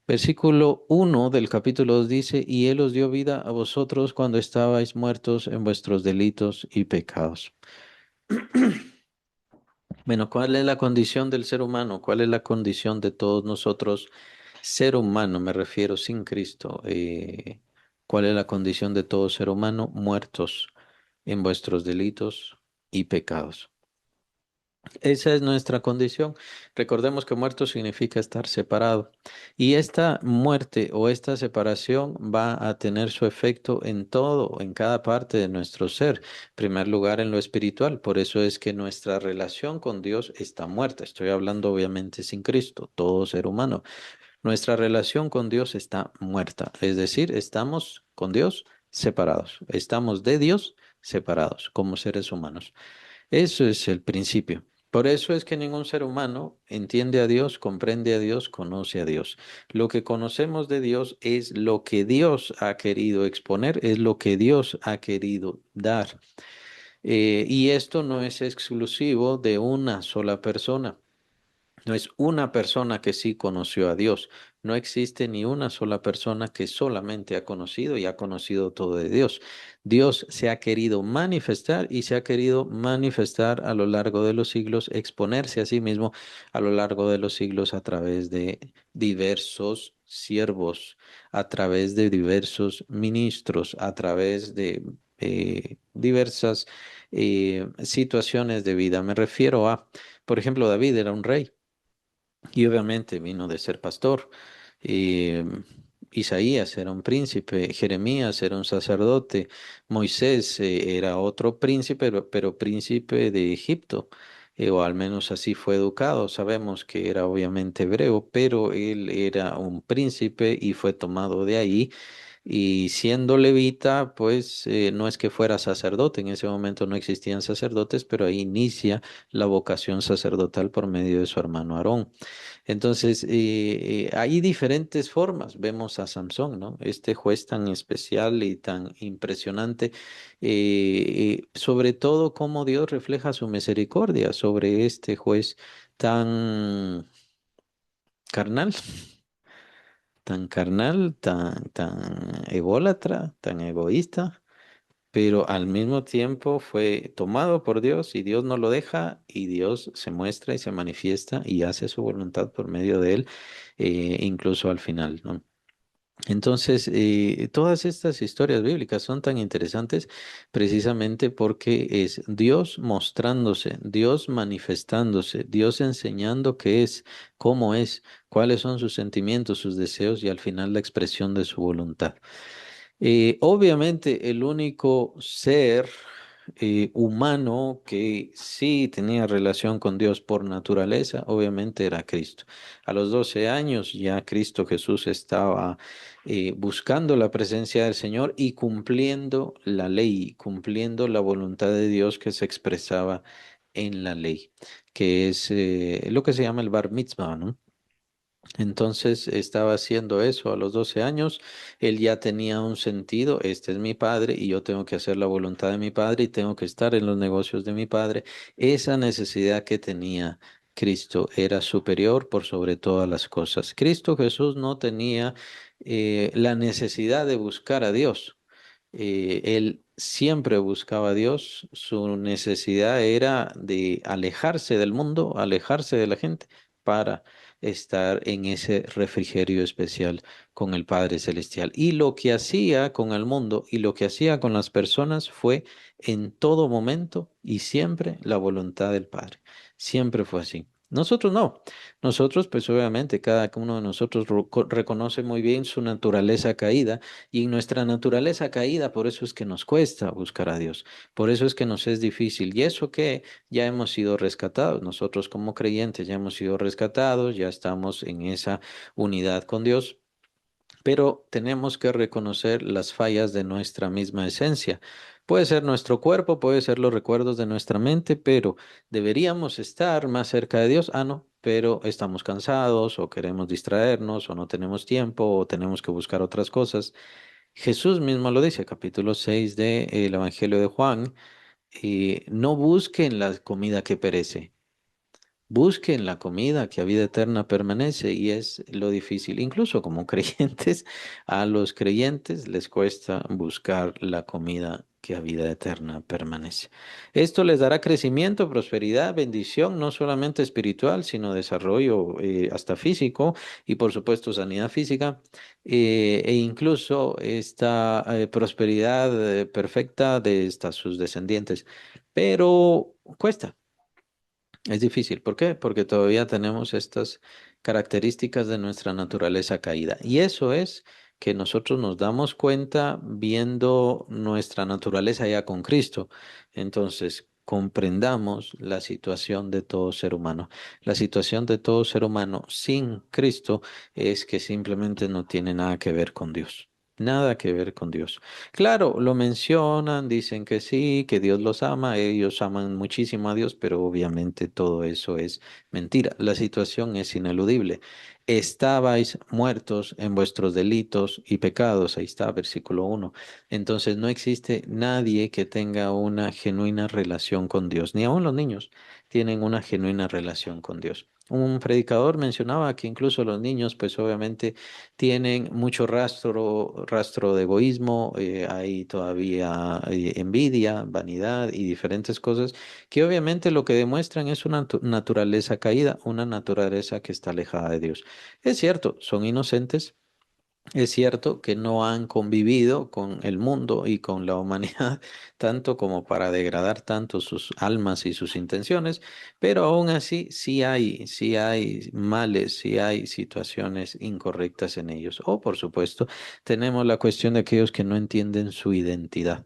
Versículo 1 del capítulo 2 dice, y Él os dio vida a vosotros cuando estabais muertos en vuestros delitos y pecados. Bueno, ¿cuál es la condición del ser humano? ¿Cuál es la condición de todos nosotros? Ser humano, me refiero sin Cristo. ¿Cuál es la condición de todo ser humano? Muertos en vuestros delitos y pecados. Esa es nuestra condición. Recordemos que muerto significa estar separado. Y esta muerte o esta separación va a tener su efecto en todo, en cada parte de nuestro ser. En primer lugar, en lo espiritual. Por eso es que nuestra relación con Dios está muerta. Estoy hablando obviamente sin Cristo, todo ser humano. Nuestra relación con Dios está muerta. Es decir, estamos con Dios separados. Estamos de Dios separados como seres humanos. Eso es el principio. Por eso es que ningún ser humano entiende a Dios, comprende a Dios, conoce a Dios. Lo que conocemos de Dios es lo que Dios ha querido exponer, es lo que Dios ha querido dar. Y esto no es exclusivo de una sola persona. No es una persona que sí conoció a Dios. No existe ni una sola persona que solamente ha conocido y ha conocido todo de Dios. Dios se ha querido manifestar y se ha querido manifestar a lo largo de los siglos, exponerse a sí mismo a lo largo de los siglos a través de diversos siervos, a través de diversos ministros, a través de diversas situaciones de vida. Me refiero a, por ejemplo, David era un rey. Y obviamente vino de ser pastor. Y Isaías era un príncipe, Jeremías era un sacerdote, Moisés era otro príncipe, pero príncipe de Egipto. o al menos así fue educado. Sabemos que era obviamente hebreo, pero él era un príncipe y fue tomado de ahí. Y siendo levita, pues no es que fuera sacerdote, en ese momento no existían sacerdotes, pero ahí inicia la vocación sacerdotal por medio de su hermano Aarón. Entonces, hay diferentes formas. Vemos a Samson, ¿no? Este juez tan especial y tan impresionante, sobre todo cómo Dios refleja su misericordia sobre este juez tan carnal, tan ególatra, tan egoísta, pero al mismo tiempo fue tomado por Dios y Dios no lo deja y Dios se muestra y se manifiesta y hace su voluntad por medio de él, incluso al final, ¿no? Entonces, todas estas historias bíblicas son tan interesantes precisamente porque es Dios mostrándose, Dios manifestándose, Dios enseñando qué es, cómo es, cuáles son sus sentimientos, sus deseos y al final la expresión de su voluntad. Obviamente el único ser humano que sí tenía relación con Dios por naturaleza, obviamente era Cristo. A los 12 años ya Cristo Jesús estaba buscando la presencia del Señor y cumpliendo la ley, cumpliendo la voluntad de Dios que se expresaba en la ley, que es lo que se llama el bar mitzvah, ¿no? Entonces estaba haciendo eso a los 12 años. Él ya tenía un sentido. Este es mi padre y yo tengo que hacer la voluntad de mi padre y tengo que estar en los negocios de mi padre. Esa necesidad que tenía Cristo era superior por sobre todas las cosas. Cristo Jesús no tenía la necesidad de buscar a Dios. Él siempre buscaba a Dios. Su necesidad era de alejarse del mundo, alejarse de la gente para estar en ese refrigerio especial con el Padre Celestial. Y lo que hacía con el mundo y lo que hacía con las personas fue en todo momento y siempre la voluntad del Padre. Siempre fue así. Nosotros no. Nosotros, pues obviamente, cada uno de nosotros reconoce muy bien su naturaleza caída y en nuestra naturaleza caída, por eso es que nos cuesta buscar a Dios. Por eso es que nos es difícil. Y eso que ya hemos sido rescatados. Nosotros como creyentes ya hemos sido rescatados, ya estamos en esa unidad con Dios, pero tenemos que reconocer las fallas de nuestra misma esencia. Puede ser nuestro cuerpo, puede ser los recuerdos de nuestra mente, pero deberíamos estar más cerca de Dios. Ah, no, pero estamos cansados o queremos distraernos o no tenemos tiempo o tenemos que buscar otras cosas. Jesús mismo lo dice, capítulo 6 del Evangelio de Juan, no busquen la comida que perece. Busquen la comida que a vida eterna permanece y es lo difícil. Incluso como creyentes, a los creyentes les cuesta buscar la comida que a vida eterna permanece. Esto les dará crecimiento, prosperidad, bendición, no solamente espiritual, sino desarrollo hasta físico y por supuesto sanidad física e incluso esta prosperidad perfecta de estas sus descendientes. Pero cuesta. Es difícil. ¿Por qué? Porque todavía tenemos estas características de nuestra naturaleza caída. Y eso es que nosotros nos damos cuenta viendo nuestra naturaleza ya con Cristo. Entonces, comprendamos la situación de todo ser humano. La situación de todo ser humano sin Cristo es que simplemente no tiene nada que ver con Dios. Nada que ver con Dios. Claro, lo mencionan, dicen que sí, que Dios los ama, ellos aman muchísimo a Dios, pero obviamente todo eso es mentira. La situación es ineludible. Estabais muertos en vuestros delitos y pecados, ahí está, versículo 1. Entonces no existe nadie que tenga una genuina relación con Dios, ni aun los niños tienen una genuina relación con Dios. Un predicador mencionaba que incluso los niños, pues obviamente tienen mucho rastro de egoísmo, hay todavía envidia, vanidad y diferentes cosas que obviamente lo que demuestran es una naturaleza caída, una naturaleza que está alejada de Dios. Es cierto, son inocentes. Es cierto que no han convivido con el mundo y con la humanidad tanto como para degradar tanto sus almas y sus intenciones, pero aún así sí hay males, sí hay situaciones incorrectas en ellos. O por supuesto, tenemos la cuestión de aquellos que no entienden su identidad.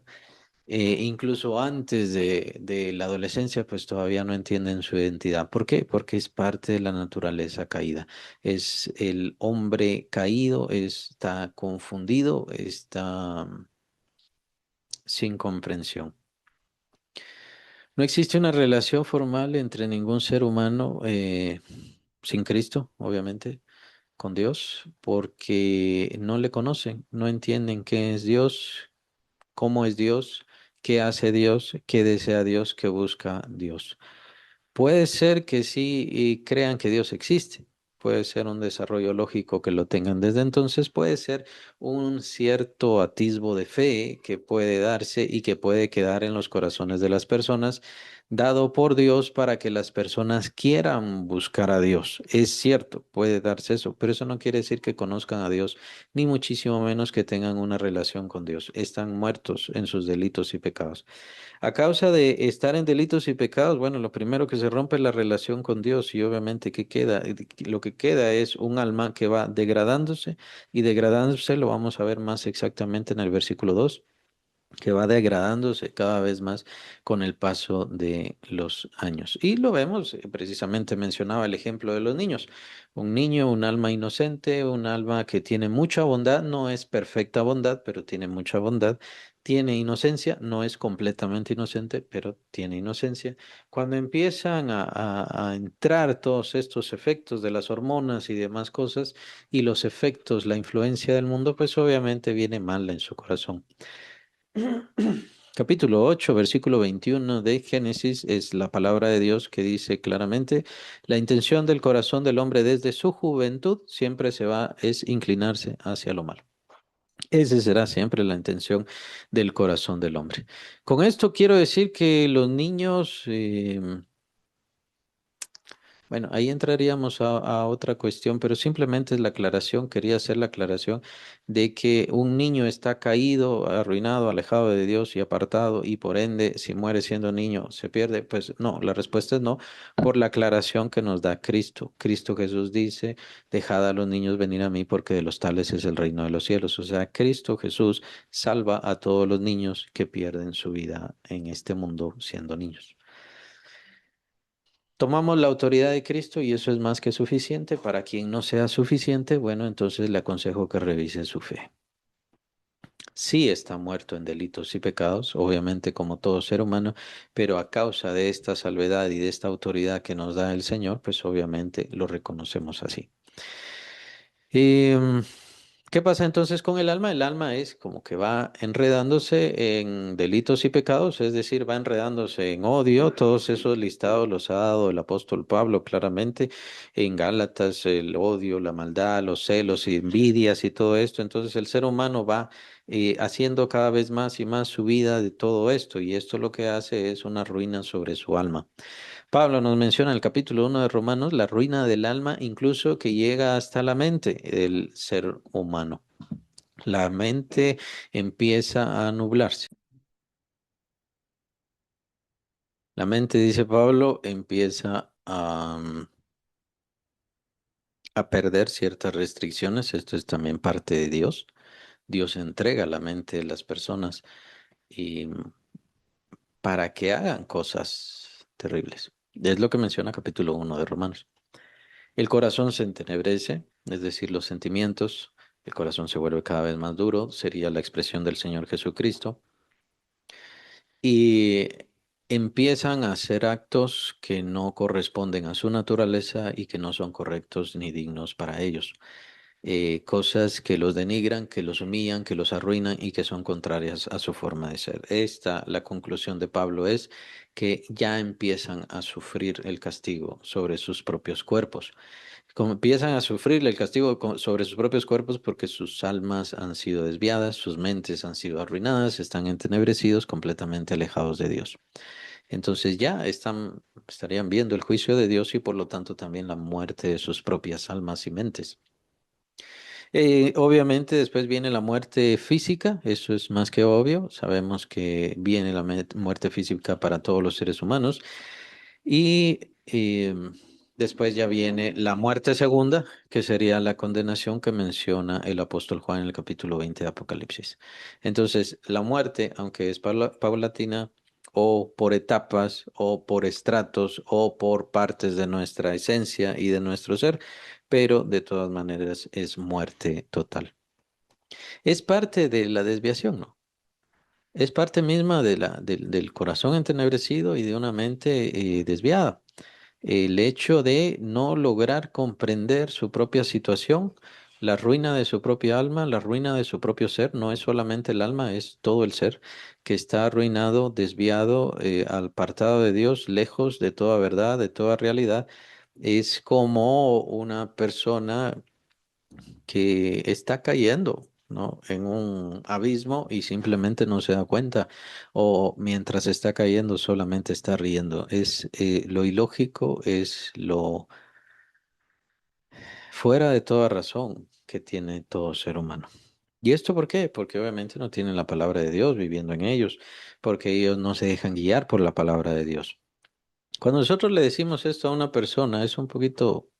Incluso antes de la adolescencia, pues todavía no entienden su identidad. ¿Por qué? Porque es parte de la naturaleza caída. Es el hombre caído, está confundido, está sin comprensión. No existe una relación formal entre ningún ser humano sin Cristo, obviamente, con Dios, porque no le conocen, no entienden qué es Dios, cómo es Dios, qué hace Dios, qué desea Dios, qué busca Dios. Puede ser que sí y crean que Dios existe. Puede ser un desarrollo lógico que lo tengan desde entonces. Puede ser un cierto atisbo de fe que puede darse y que puede quedar en los corazones de las personas, dado por Dios para que las personas quieran buscar a Dios. Es cierto, puede darse eso, pero eso no quiere decir que conozcan a Dios, ni muchísimo menos que tengan una relación con Dios. Están muertos en sus delitos y pecados. A causa de estar en delitos y pecados, bueno, lo primero que se rompe es la relación con Dios y obviamente ¿qué queda? Lo que queda es un alma que va degradándose y degradándose lo vamos a ver más exactamente en el versículo 2 que va degradándose cada vez más con el paso de los años. Y lo vemos, precisamente mencionaba el ejemplo de los niños. Un niño, un alma inocente, un alma que tiene mucha bondad, no es perfecta bondad, pero tiene mucha bondad. Tiene inocencia, no es completamente inocente, pero tiene inocencia. Cuando empiezan a entrar todos estos efectos de las hormonas y demás cosas, y los efectos, la influencia del mundo, pues obviamente viene mal en su corazón. Capítulo 8, versículo 21 de Génesis es la palabra de Dios que dice claramente, la intención del corazón del hombre desde su juventud siempre es inclinarse hacia lo malo. Esa será siempre la intención del corazón del hombre. Con esto quiero decir que los niños, bueno, ahí entraríamos a otra cuestión, pero simplemente es la aclaración, quería hacer la aclaración de que un niño está caído, arruinado, alejado de Dios y apartado, y por ende, si muere siendo niño, se pierde. Pues no, la respuesta es no, por la aclaración que nos da Cristo. Cristo Jesús dice, dejad a los niños venir a mí, porque de los tales es el reino de los cielos. O sea, Cristo Jesús salva a todos los niños que pierden su vida en este mundo siendo niños. Tomamos la autoridad de Cristo y eso es más que suficiente. Para quien no sea suficiente, bueno, entonces le aconsejo que revise su fe. Sí está muerto en delitos y pecados, obviamente como todo ser humano, pero a causa de esta salvedad y de esta autoridad que nos da el Señor, pues obviamente lo reconocemos así. Y, ¿qué pasa entonces con el alma? El alma es como que va enredándose en delitos y pecados, es decir, va enredándose en odio. Todos esos listados los ha dado el apóstol Pablo claramente en Gálatas, el odio, la maldad, los celos y envidias y todo esto. Entonces el ser humano va haciendo cada vez más y más su vida de todo esto y esto lo que hace es una ruina sobre su alma. Pablo nos menciona en el capítulo 1 de Romanos la ruina del alma, incluso que llega hasta la mente del ser humano. La mente empieza a nublarse. La mente, dice Pablo, empieza a perder ciertas restricciones. Esto es también parte de Dios. Dios entrega la mente de las personas y para que hagan cosas terribles. Es lo que menciona capítulo 1 de Romanos. El corazón se entenebrece, es decir, los sentimientos, el corazón se vuelve cada vez más duro, sería la expresión del Señor Jesucristo, y empiezan a hacer actos que no corresponden a su naturaleza y que no son correctos ni dignos para ellos. Cosas que los denigran, que los humillan, que los arruinan y que son contrarias a su forma de ser. La conclusión de Pablo es que ya empiezan a sufrir el castigo sobre sus propios cuerpos. Como empiezan a sufrir el castigo sobre sus propios cuerpos porque sus almas han sido desviadas, sus mentes han sido arruinadas, están entenebrecidos, completamente alejados de Dios. Entonces estarían viendo el juicio de Dios y por lo tanto también la muerte de sus propias almas y mentes. Obviamente después viene la muerte física, eso es más que obvio, sabemos que viene la muerte física para todos los seres humanos y Después ya viene la muerte segunda, que sería la condenación que menciona el apóstol Juan en el capítulo 20 de Apocalipsis. Entonces, la muerte, aunque es paulatina, o por etapas, o por estratos, o por partes de nuestra esencia y de nuestro ser, pero de todas maneras es muerte total. Es parte de la desviación, ¿no? Es parte misma de del corazón entenebrecido y de una mente desviada. El hecho de no lograr comprender su propia situación, la ruina de su propia alma, la ruina de su propio ser, no es solamente el alma, es todo el ser que está arruinado, desviado, apartado de Dios, lejos de toda verdad, de toda realidad. Es como una persona que está cayendo, ¿no? En un abismo y simplemente no se da cuenta, o mientras está cayendo solamente está riendo. Es lo ilógico, es lo fuera de toda razón que tiene todo ser humano. ¿Y esto por qué? Porque obviamente no tienen la palabra de Dios viviendo en ellos, porque ellos no se dejan guiar por la palabra de Dios. Cuando nosotros le decimos esto a una persona, es un poquito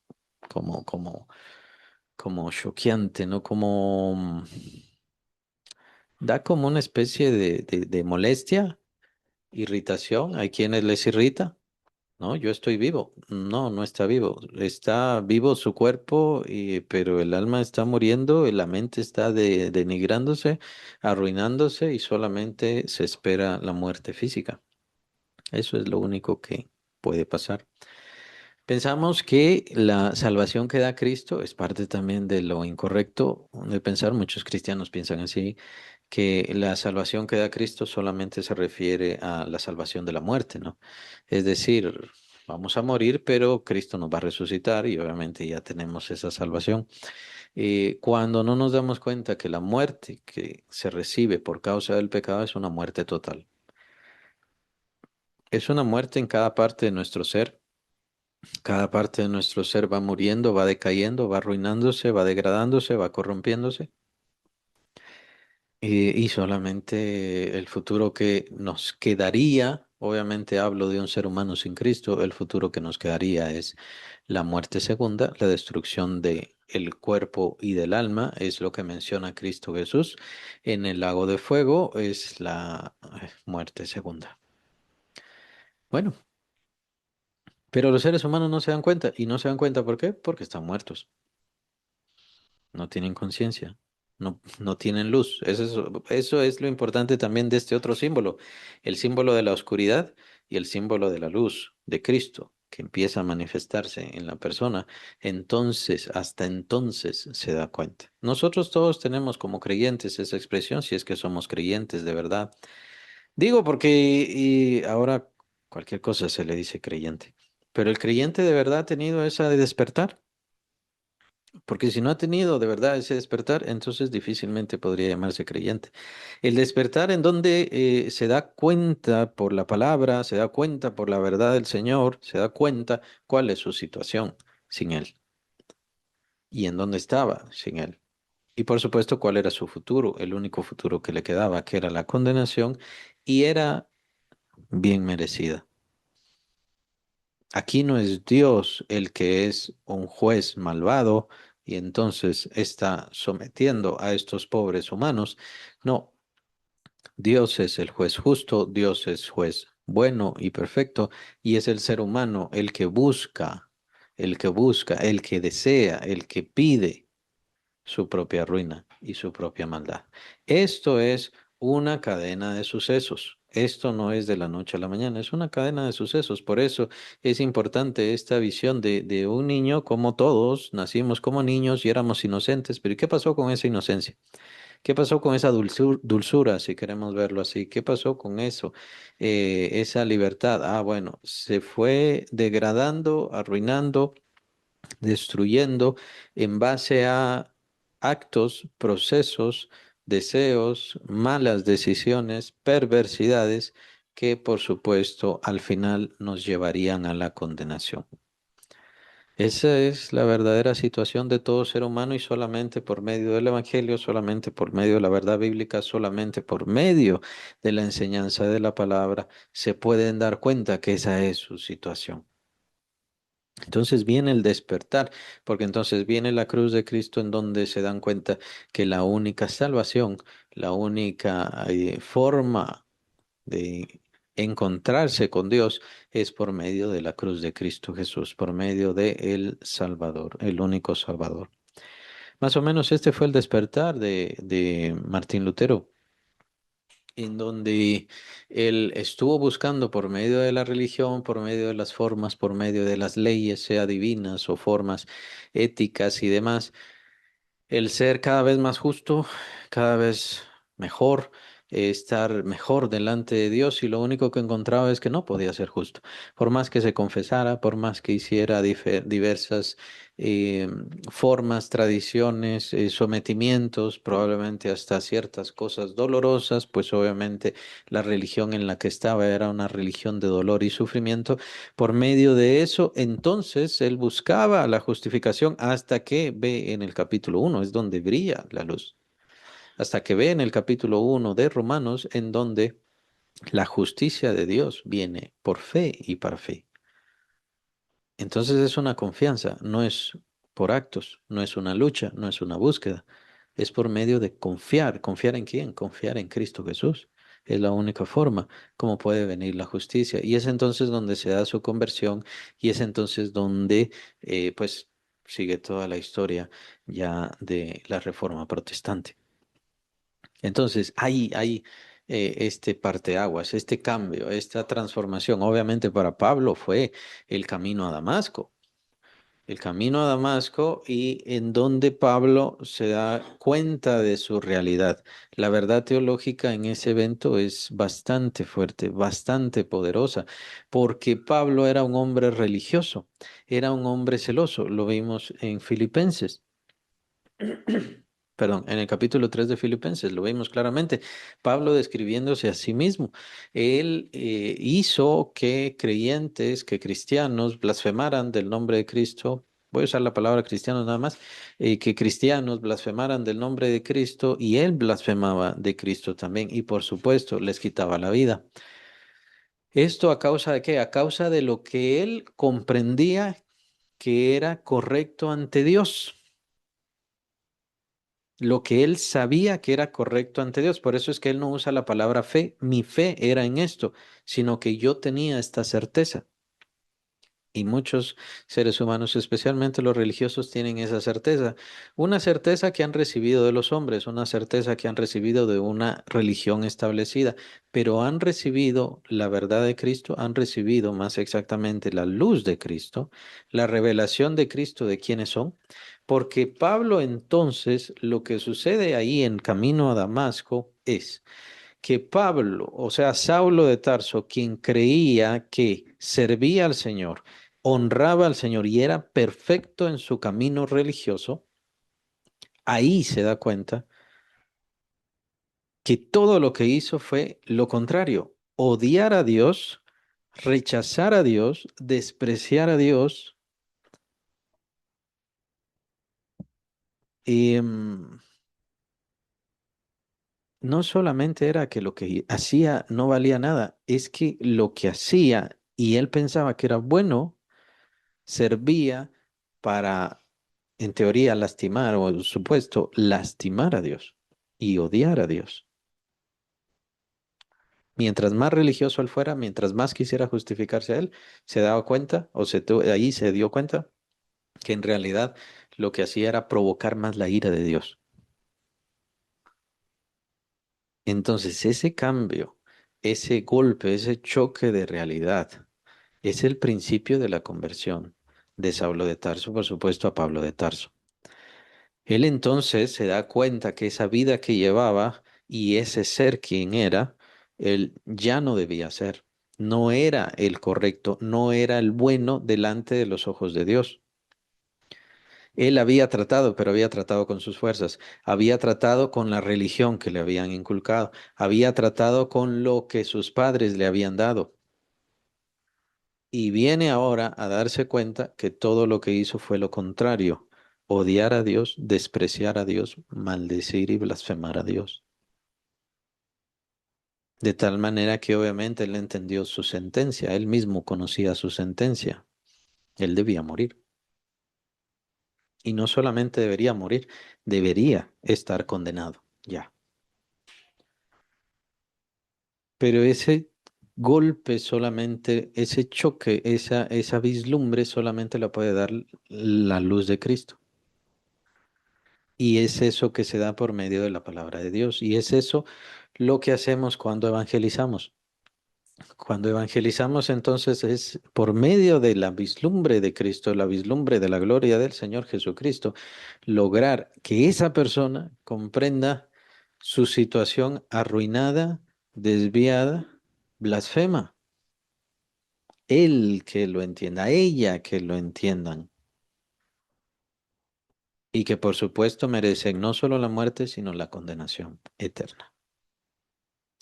como, como, como choqueante, ¿no? Como da como una especie de molestia, irritación. Hay quienes les irrita. No, yo estoy vivo. No, no está vivo. Está vivo su cuerpo, pero el alma está muriendo, y la mente está denigrándose, arruinándose y solamente se espera la muerte física. Eso es lo único que puede pasar. Pensamos que la salvación que da Cristo es parte también de lo incorrecto de pensar. Muchos cristianos piensan así, que la salvación que da Cristo solamente se refiere a la salvación de la muerte, ¿no? Es decir, vamos a morir, pero Cristo nos va a resucitar y obviamente ya tenemos esa salvación. Cuando no nos damos cuenta que la muerte que se recibe por causa del pecado es una muerte total. Es una muerte en cada parte de nuestro ser. Cada parte de nuestro ser va muriendo, va decayendo, va arruinándose, va degradándose, va corrompiéndose. Y solamente el futuro que nos quedaría, obviamente hablo de un ser humano sin Cristo, el futuro que nos quedaría es la muerte segunda, la destrucción de el cuerpo y del alma, es lo que menciona Cristo Jesús. En el lago de fuego es la muerte segunda. Bueno, pero los seres humanos no se dan cuenta. ¿Y no se dan cuenta por qué? Porque están muertos. No tienen conciencia, no tienen luz. Eso es lo importante también de este otro símbolo, el símbolo de la oscuridad y el símbolo de la luz de Cristo, que empieza a manifestarse en la persona. Entonces, hasta entonces se da cuenta. Nosotros todos tenemos como creyentes esa expresión, si es que somos creyentes de verdad. Digo porque y ahora cualquier cosa se le dice creyente, pero el creyente de verdad ha tenido esa de despertar. Porque si no ha tenido de verdad ese despertar, entonces difícilmente podría llamarse creyente. El despertar en donde se da cuenta por la palabra, se da cuenta por la verdad del Señor, se da cuenta cuál es su situación sin Él y en dónde estaba sin Él. Y por supuesto cuál era su futuro, el único futuro que le quedaba, que era la condenación y era bien merecida. Aquí no es Dios el que es un juez malvado y entonces está sometiendo a estos pobres humanos. No, Dios es el juez justo, Dios es juez bueno y perfecto y es el ser humano el que desea, el que pide su propia ruina y su propia maldad. Esto es una cadena de sucesos. Esto no es de la noche a la mañana, es una cadena de sucesos. Por eso es importante esta visión de un niño, como todos, nacimos como niños y éramos inocentes, pero ¿y qué pasó con esa inocencia? ¿Qué pasó con esa dulzura, si queremos verlo así? ¿Qué pasó con eso? Esa libertad. Ah, bueno, se fue degradando, arruinando, destruyendo en base a actos, procesos, deseos, malas decisiones, perversidades que por supuesto al final nos llevarían a la condenación. Esa es la verdadera situación de todo ser humano y solamente por medio del Evangelio, solamente por medio de la verdad bíblica, solamente por medio de la enseñanza de la palabra se pueden dar cuenta que esa es su situación. Entonces viene el despertar, porque entonces viene la cruz de Cristo en donde se dan cuenta que la única salvación, la única forma de encontrarse con Dios es por medio de la cruz de Cristo Jesús, por medio de el Salvador, el único Salvador. Más o menos este fue el despertar de Martín Lutero, en donde él estuvo buscando por medio de la religión, por medio de las formas, por medio de las leyes, sea divinas o formas éticas y demás, el ser cada vez más justo, cada vez mejor, estar mejor delante de Dios y lo único que encontraba es que no podía ser justo. Por más que se confesara, por más que hiciera diversas eh, formas, tradiciones, sometimientos, probablemente hasta ciertas cosas dolorosas, pues obviamente la religión en la que estaba era una religión de dolor y sufrimiento. Por medio de eso, entonces él buscaba la justificación hasta que ve en el capítulo 1, es donde brilla la luz. Hasta que ve en el capítulo 1 de Romanos, en donde la justicia de Dios viene por fe y para fe. Entonces es una confianza, no es por actos, no es una lucha, no es una búsqueda, es por medio de confiar. ¿Confiar en quién? Confiar en Cristo Jesús. Es la única forma como puede venir la justicia. Y es entonces donde se da su conversión y es entonces donde pues sigue toda la historia ya de la Reforma Protestante. Entonces hay este parteaguas, este cambio, esta transformación. Obviamente para Pablo fue el camino a Damasco, el camino a Damasco y en donde Pablo se da cuenta de su realidad. La verdad teológica en ese evento es bastante fuerte, bastante poderosa, porque Pablo era un hombre religioso, era un hombre celoso, lo vimos en Filipenses. Perdón, en el capítulo 3 de Filipenses lo vimos claramente, Pablo describiéndose a sí mismo. Él hizo que creyentes, que cristianos blasfemaran del nombre de Cristo. Voy a usar la palabra cristianos nada más, que cristianos blasfemaran del nombre de Cristo y él blasfemaba de Cristo también y por supuesto les quitaba la vida. ¿Esto a causa de qué? A causa de lo que él comprendía que era correcto ante Dios, lo que él sabía que era correcto ante Dios. Por eso es que él no usa la palabra fe. Mi fe era en esto, sino que yo tenía esta certeza. Y muchos seres humanos, especialmente los religiosos, tienen esa certeza. Una certeza que han recibido de los hombres, una certeza que han recibido de una religión establecida, pero han recibido la verdad de Cristo, han recibido más exactamente la luz de Cristo, la revelación de Cristo de quiénes son. Porque Pablo entonces, lo que sucede ahí en camino a Damasco es que Pablo, o sea, Saulo de Tarso, quien creía que servía al Señor, honraba al Señor y era perfecto en su camino religioso, ahí se da cuenta que todo lo que hizo fue lo contrario, odiar a Dios, rechazar a Dios, despreciar a Dios, y no solamente era que lo que hacía no valía nada, es que lo que hacía y él pensaba que era bueno, servía para, en teoría, lastimar o supuesto lastimar a Dios y odiar a Dios. Mientras más religioso él fuera, mientras más quisiera justificarse a él, se daba cuenta ahí se dio cuenta que en realidad lo que hacía era provocar más la ira de Dios. Entonces, ese cambio, ese golpe, ese choque de realidad es el principio de la conversión de Saulo de Tarso, por supuesto, a Pablo de Tarso. Él entonces se da cuenta que esa vida que llevaba y ese ser quien era, él ya no debía ser. No era el correcto, no era el bueno delante de los ojos de Dios. Él había tratado, pero había tratado con sus fuerzas, había tratado con la religión que le habían inculcado, había tratado con lo que sus padres le habían dado. Y viene ahora a darse cuenta que todo lo que hizo fue lo contrario, odiar a Dios, despreciar a Dios, maldecir y blasfemar a Dios. De tal manera que obviamente él entendió su sentencia, él mismo conocía su sentencia. Él debía morir. Y no solamente debería morir, debería estar condenado. Ya. Pero ese golpe solamente, ese choque, esa vislumbre solamente la puede dar la luz de Cristo. Y es eso que se da por medio de la palabra de Dios. Y es eso lo que hacemos cuando evangelizamos. Cuando evangelizamos, entonces es por medio de la vislumbre de Cristo, la vislumbre de la gloria del Señor Jesucristo, lograr que esa persona comprenda su situación arruinada, desviada, blasfema. Él que lo entienda, ella que lo entiendan. Y que por supuesto merecen no solo la muerte, sino la condenación eterna.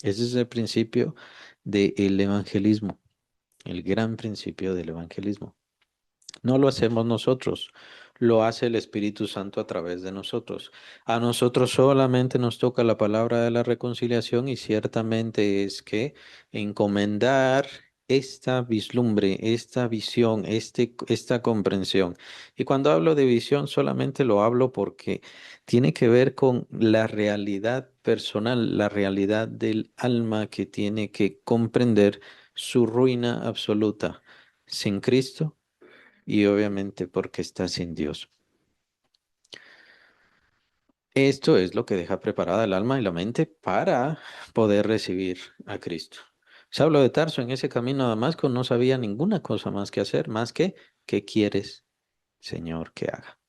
Ese es el principio del evangelismo, el gran principio del evangelismo. No lo hacemos nosotros, lo hace el Espíritu Santo a través de nosotros. A nosotros solamente nos toca la palabra de la reconciliación y ciertamente es que encomendar esta vislumbre, esta visión, esta comprensión. Y cuando hablo de visión solamente lo hablo porque tiene que ver con la realidad personal, la realidad del alma que tiene que comprender su ruina absoluta sin Cristo y obviamente porque está sin Dios. Esto es lo que deja preparada el alma y la mente para poder recibir a Cristo. Saulo de Tarso en ese camino a Damasco no sabía ninguna cosa más que hacer, más que ¿qué quieres, Señor, que haga?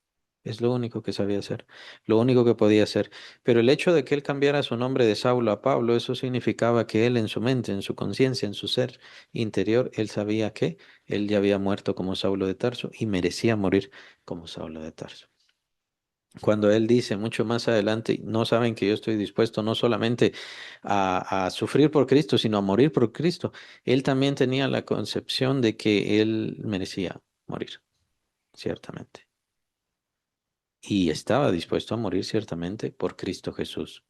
Es lo único que sabía hacer, lo único que podía hacer. Pero el hecho de que él cambiara su nombre de Saulo a Pablo, eso significaba que él en su mente, en su conciencia, en su ser interior, él sabía que él ya había muerto como Saulo de Tarso y merecía morir como Saulo de Tarso. Cuando él dice mucho más adelante, no saben que yo estoy dispuesto no solamente a sufrir por Cristo, sino a morir por Cristo, él también tenía la concepción de que él merecía morir, ciertamente. Y estaba dispuesto a morir ciertamente por Cristo Jesús.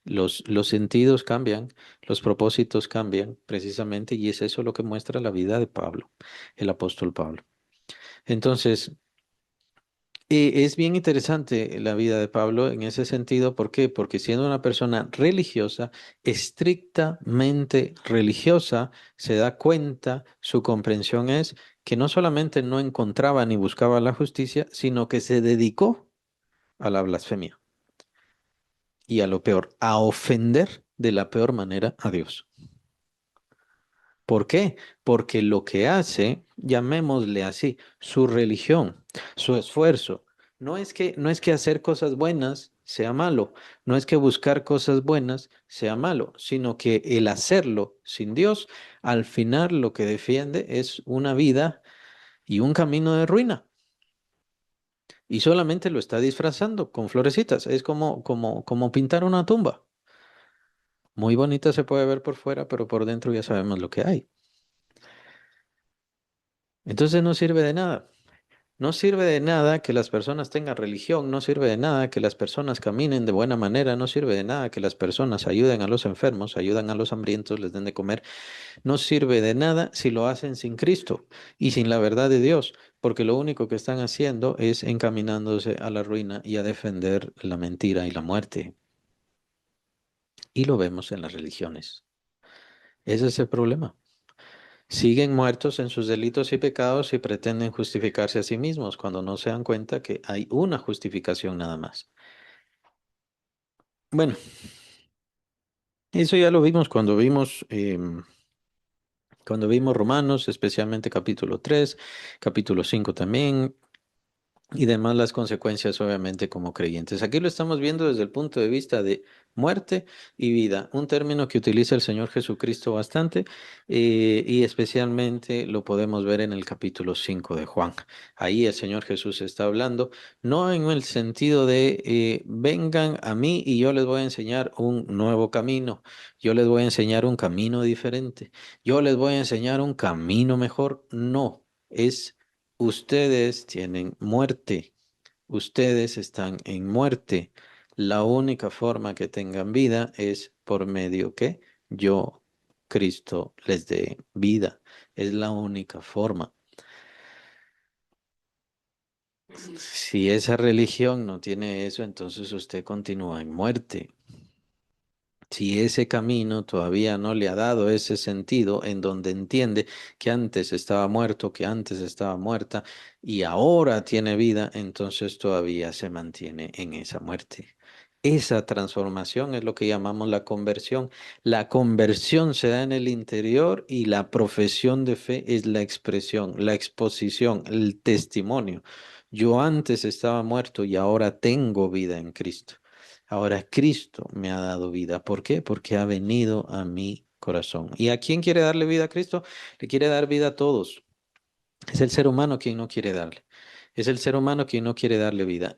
Los sentidos cambian, los propósitos cambian precisamente, y es eso lo que muestra la vida de Pablo, el apóstol Pablo. Entonces, es bien interesante la vida de Pablo en ese sentido. ¿Por qué? Porque siendo una persona religiosa, estrictamente religiosa, se da cuenta, su comprensión es que no solamente no encontraba ni buscaba la justicia, sino que se dedicó a la blasfemia y a lo peor, a ofender de la peor manera a Dios. ¿Por qué? Porque lo que hace, llamémosle así, su religión, su esfuerzo, no es que hacer cosas buenas sea malo, no es que buscar cosas buenas sea malo, sino que el hacerlo sin Dios, al final lo que defiende es una vida y un camino de ruina. Y solamente lo está disfrazando con florecitas. Es como pintar una tumba. Muy bonita se puede ver por fuera, pero por dentro ya sabemos lo que hay. Entonces no sirve de nada. No sirve de nada que las personas tengan religión, no sirve de nada que las personas caminen de buena manera, no sirve de nada que las personas ayuden a los enfermos, ayuden a los hambrientos, les den de comer. No sirve de nada si lo hacen sin Cristo y sin la verdad de Dios, porque lo único que están haciendo es encaminándose a la ruina y a defender la mentira y la muerte. Y lo vemos en las religiones. Ese es el problema. Siguen muertos en sus delitos y pecados y pretenden justificarse a sí mismos cuando no se dan cuenta que hay una justificación nada más. Bueno, eso ya lo vimos cuando vimos Romanos, especialmente capítulo 3, capítulo 5 también, y demás las consecuencias obviamente como creyentes. Aquí lo estamos viendo desde el punto de vista de muerte y vida, un término que utiliza el Señor Jesucristo bastante, y especialmente lo podemos ver en el capítulo 5 de Juan. Ahí el Señor Jesús está hablando, no en el sentido de vengan a mí y yo les voy a enseñar un nuevo camino, yo les voy a enseñar un camino diferente, yo les voy a enseñar un camino mejor. No, es ustedes tienen muerte, ustedes están en muerte. La única forma que tengan vida es por medio que yo, Cristo, les dé vida. Es la única forma. Si esa religión no tiene eso, entonces usted continúa en muerte. Si ese camino todavía no le ha dado ese sentido en donde entiende que antes estaba muerto, que antes estaba muerta y ahora tiene vida, entonces todavía se mantiene en esa muerte. Esa transformación es lo que llamamos la conversión. La conversión se da en el interior y la profesión de fe es la expresión, la exposición, el testimonio. Yo antes estaba muerto y ahora tengo vida en Cristo. Ahora Cristo me ha dado vida. ¿Por qué? Porque ha venido a mi corazón. ¿Y a quién quiere darle vida a Cristo? Le quiere dar vida a todos. Es el ser humano quien no quiere darle. Es el ser humano quien no quiere darle vida,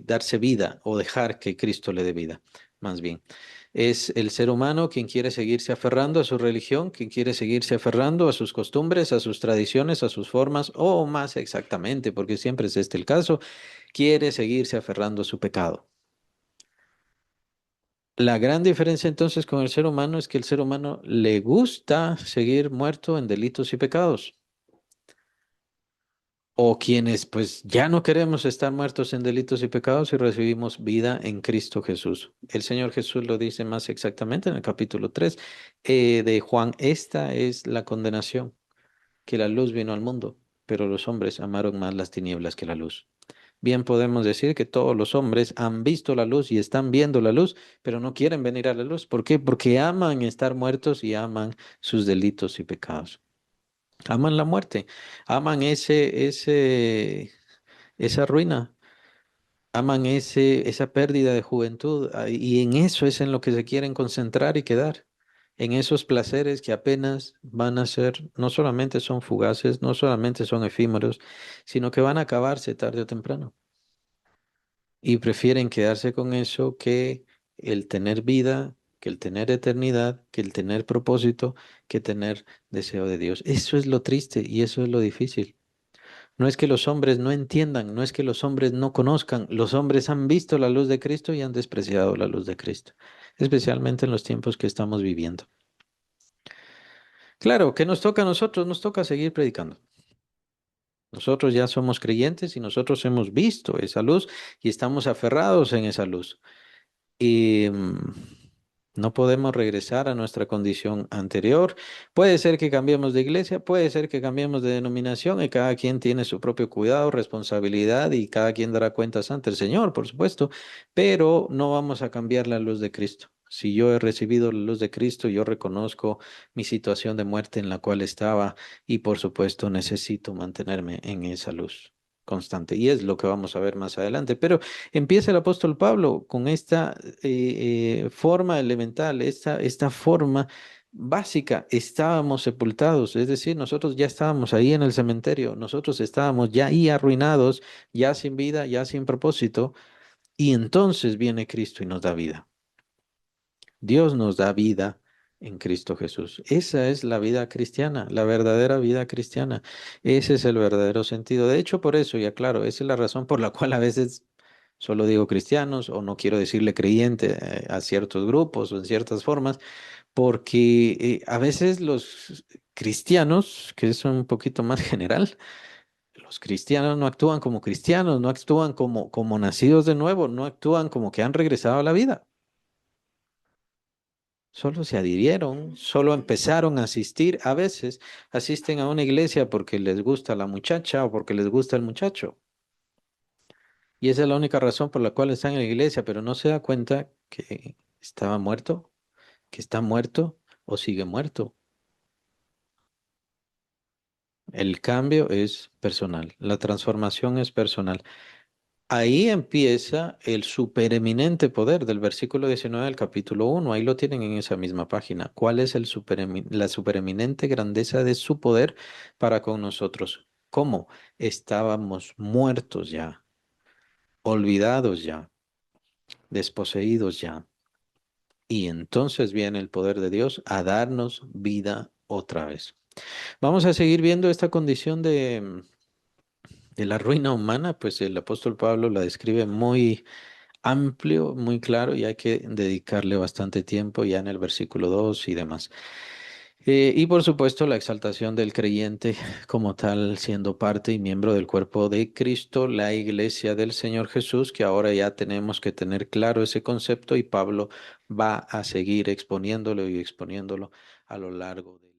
darse vida o dejar que Cristo le dé vida, más bien. Es el ser humano quien quiere seguirse aferrando a su religión, quien quiere seguirse aferrando a sus costumbres, a sus tradiciones, a sus formas, o más exactamente, porque siempre es este el caso, quiere seguirse aferrando a su pecado. La gran diferencia entonces con el ser humano es que el ser humano le gusta seguir muerto en delitos y pecados. O quienes pues ya no queremos estar muertos en delitos y pecados y recibimos vida en Cristo Jesús. El Señor Jesús lo dice más exactamente en el capítulo 3 de Juan. Esta es la condenación, que la luz vino al mundo, pero los hombres amaron más las tinieblas que la luz. Bien podemos decir que todos los hombres han visto la luz y están viendo la luz, pero no quieren venir a la luz. ¿Por qué? Porque aman estar muertos y aman sus delitos y pecados. Aman la muerte, aman esa ruina, aman esa pérdida de juventud, y en eso es en lo que se quieren concentrar y quedar. En esos placeres que apenas van a ser, no solamente son fugaces, no solamente son efímeros, sino que van a acabarse tarde o temprano. Y prefieren quedarse con eso que el tener vida, que el tener eternidad, que el tener propósito, que tener deseo de Dios. Eso es lo triste y eso es lo difícil. No es que los hombres no entiendan, no es que los hombres no conozcan, los hombres han visto la luz de Cristo y han despreciado la luz de Cristo, especialmente en los tiempos que estamos viviendo. Claro, ¿qué nos toca a nosotros? Nos toca seguir predicando. Nosotros ya somos creyentes y nosotros hemos visto esa luz y estamos aferrados en esa luz. Y no podemos regresar a nuestra condición anterior. Puede ser que cambiemos de iglesia, puede ser que cambiemos de denominación y cada quien tiene su propio cuidado, responsabilidad y cada quien dará cuentas ante el Señor, por supuesto, pero no vamos a cambiar la luz de Cristo. Si yo he recibido la luz de Cristo, yo reconozco mi situación de muerte en la cual estaba y por supuesto necesito mantenerme en esa luz constante. Y es lo que vamos a ver más adelante. Pero empieza el apóstol Pablo con esta forma elemental, esta forma básica. Estábamos sepultados, es decir, nosotros ya estábamos ahí en el cementerio, nosotros estábamos ya ahí arruinados, ya sin vida, ya sin propósito, y entonces viene Cristo y nos da vida. Dios nos da vida en Cristo Jesús. Esa es la vida cristiana, la verdadera vida cristiana. Ese es el verdadero sentido. De hecho, por eso, y aclaro, esa es la razón por la cual a veces solo digo cristianos o no quiero decirle creyente a ciertos grupos o en ciertas formas, porque a veces los cristianos, que es un poquito más general, los cristianos no actúan como cristianos, no actúan como nacidos de nuevo, no actúan como que han regresado a la vida. Solo se adhirieron, solo empezaron a asistir. A veces asisten a una iglesia porque les gusta la muchacha o porque les gusta el muchacho. Y esa es la única razón por la cual están en la iglesia, pero no se da cuenta que estaba muerto, que está muerto o sigue muerto. El cambio es personal, la transformación es personal. Ahí empieza el supereminente poder del versículo 19 del capítulo 1. Ahí lo tienen en esa misma página. ¿Cuál es la supereminente grandeza de su poder para con nosotros? ¿Cómo? Estábamos muertos ya, olvidados ya, desposeídos ya. Y entonces viene el poder de Dios a darnos vida otra vez. Vamos a seguir viendo esta condición de la ruina humana, pues el apóstol Pablo la describe muy amplio, muy claro y hay que dedicarle bastante tiempo ya en el versículo 2 y demás. Y por supuesto la exaltación del creyente como tal, siendo parte y miembro del cuerpo de Cristo, la iglesia del Señor Jesús, que ahora ya tenemos que tener claro ese concepto y Pablo va a seguir exponiéndolo y exponiéndolo a lo largo de...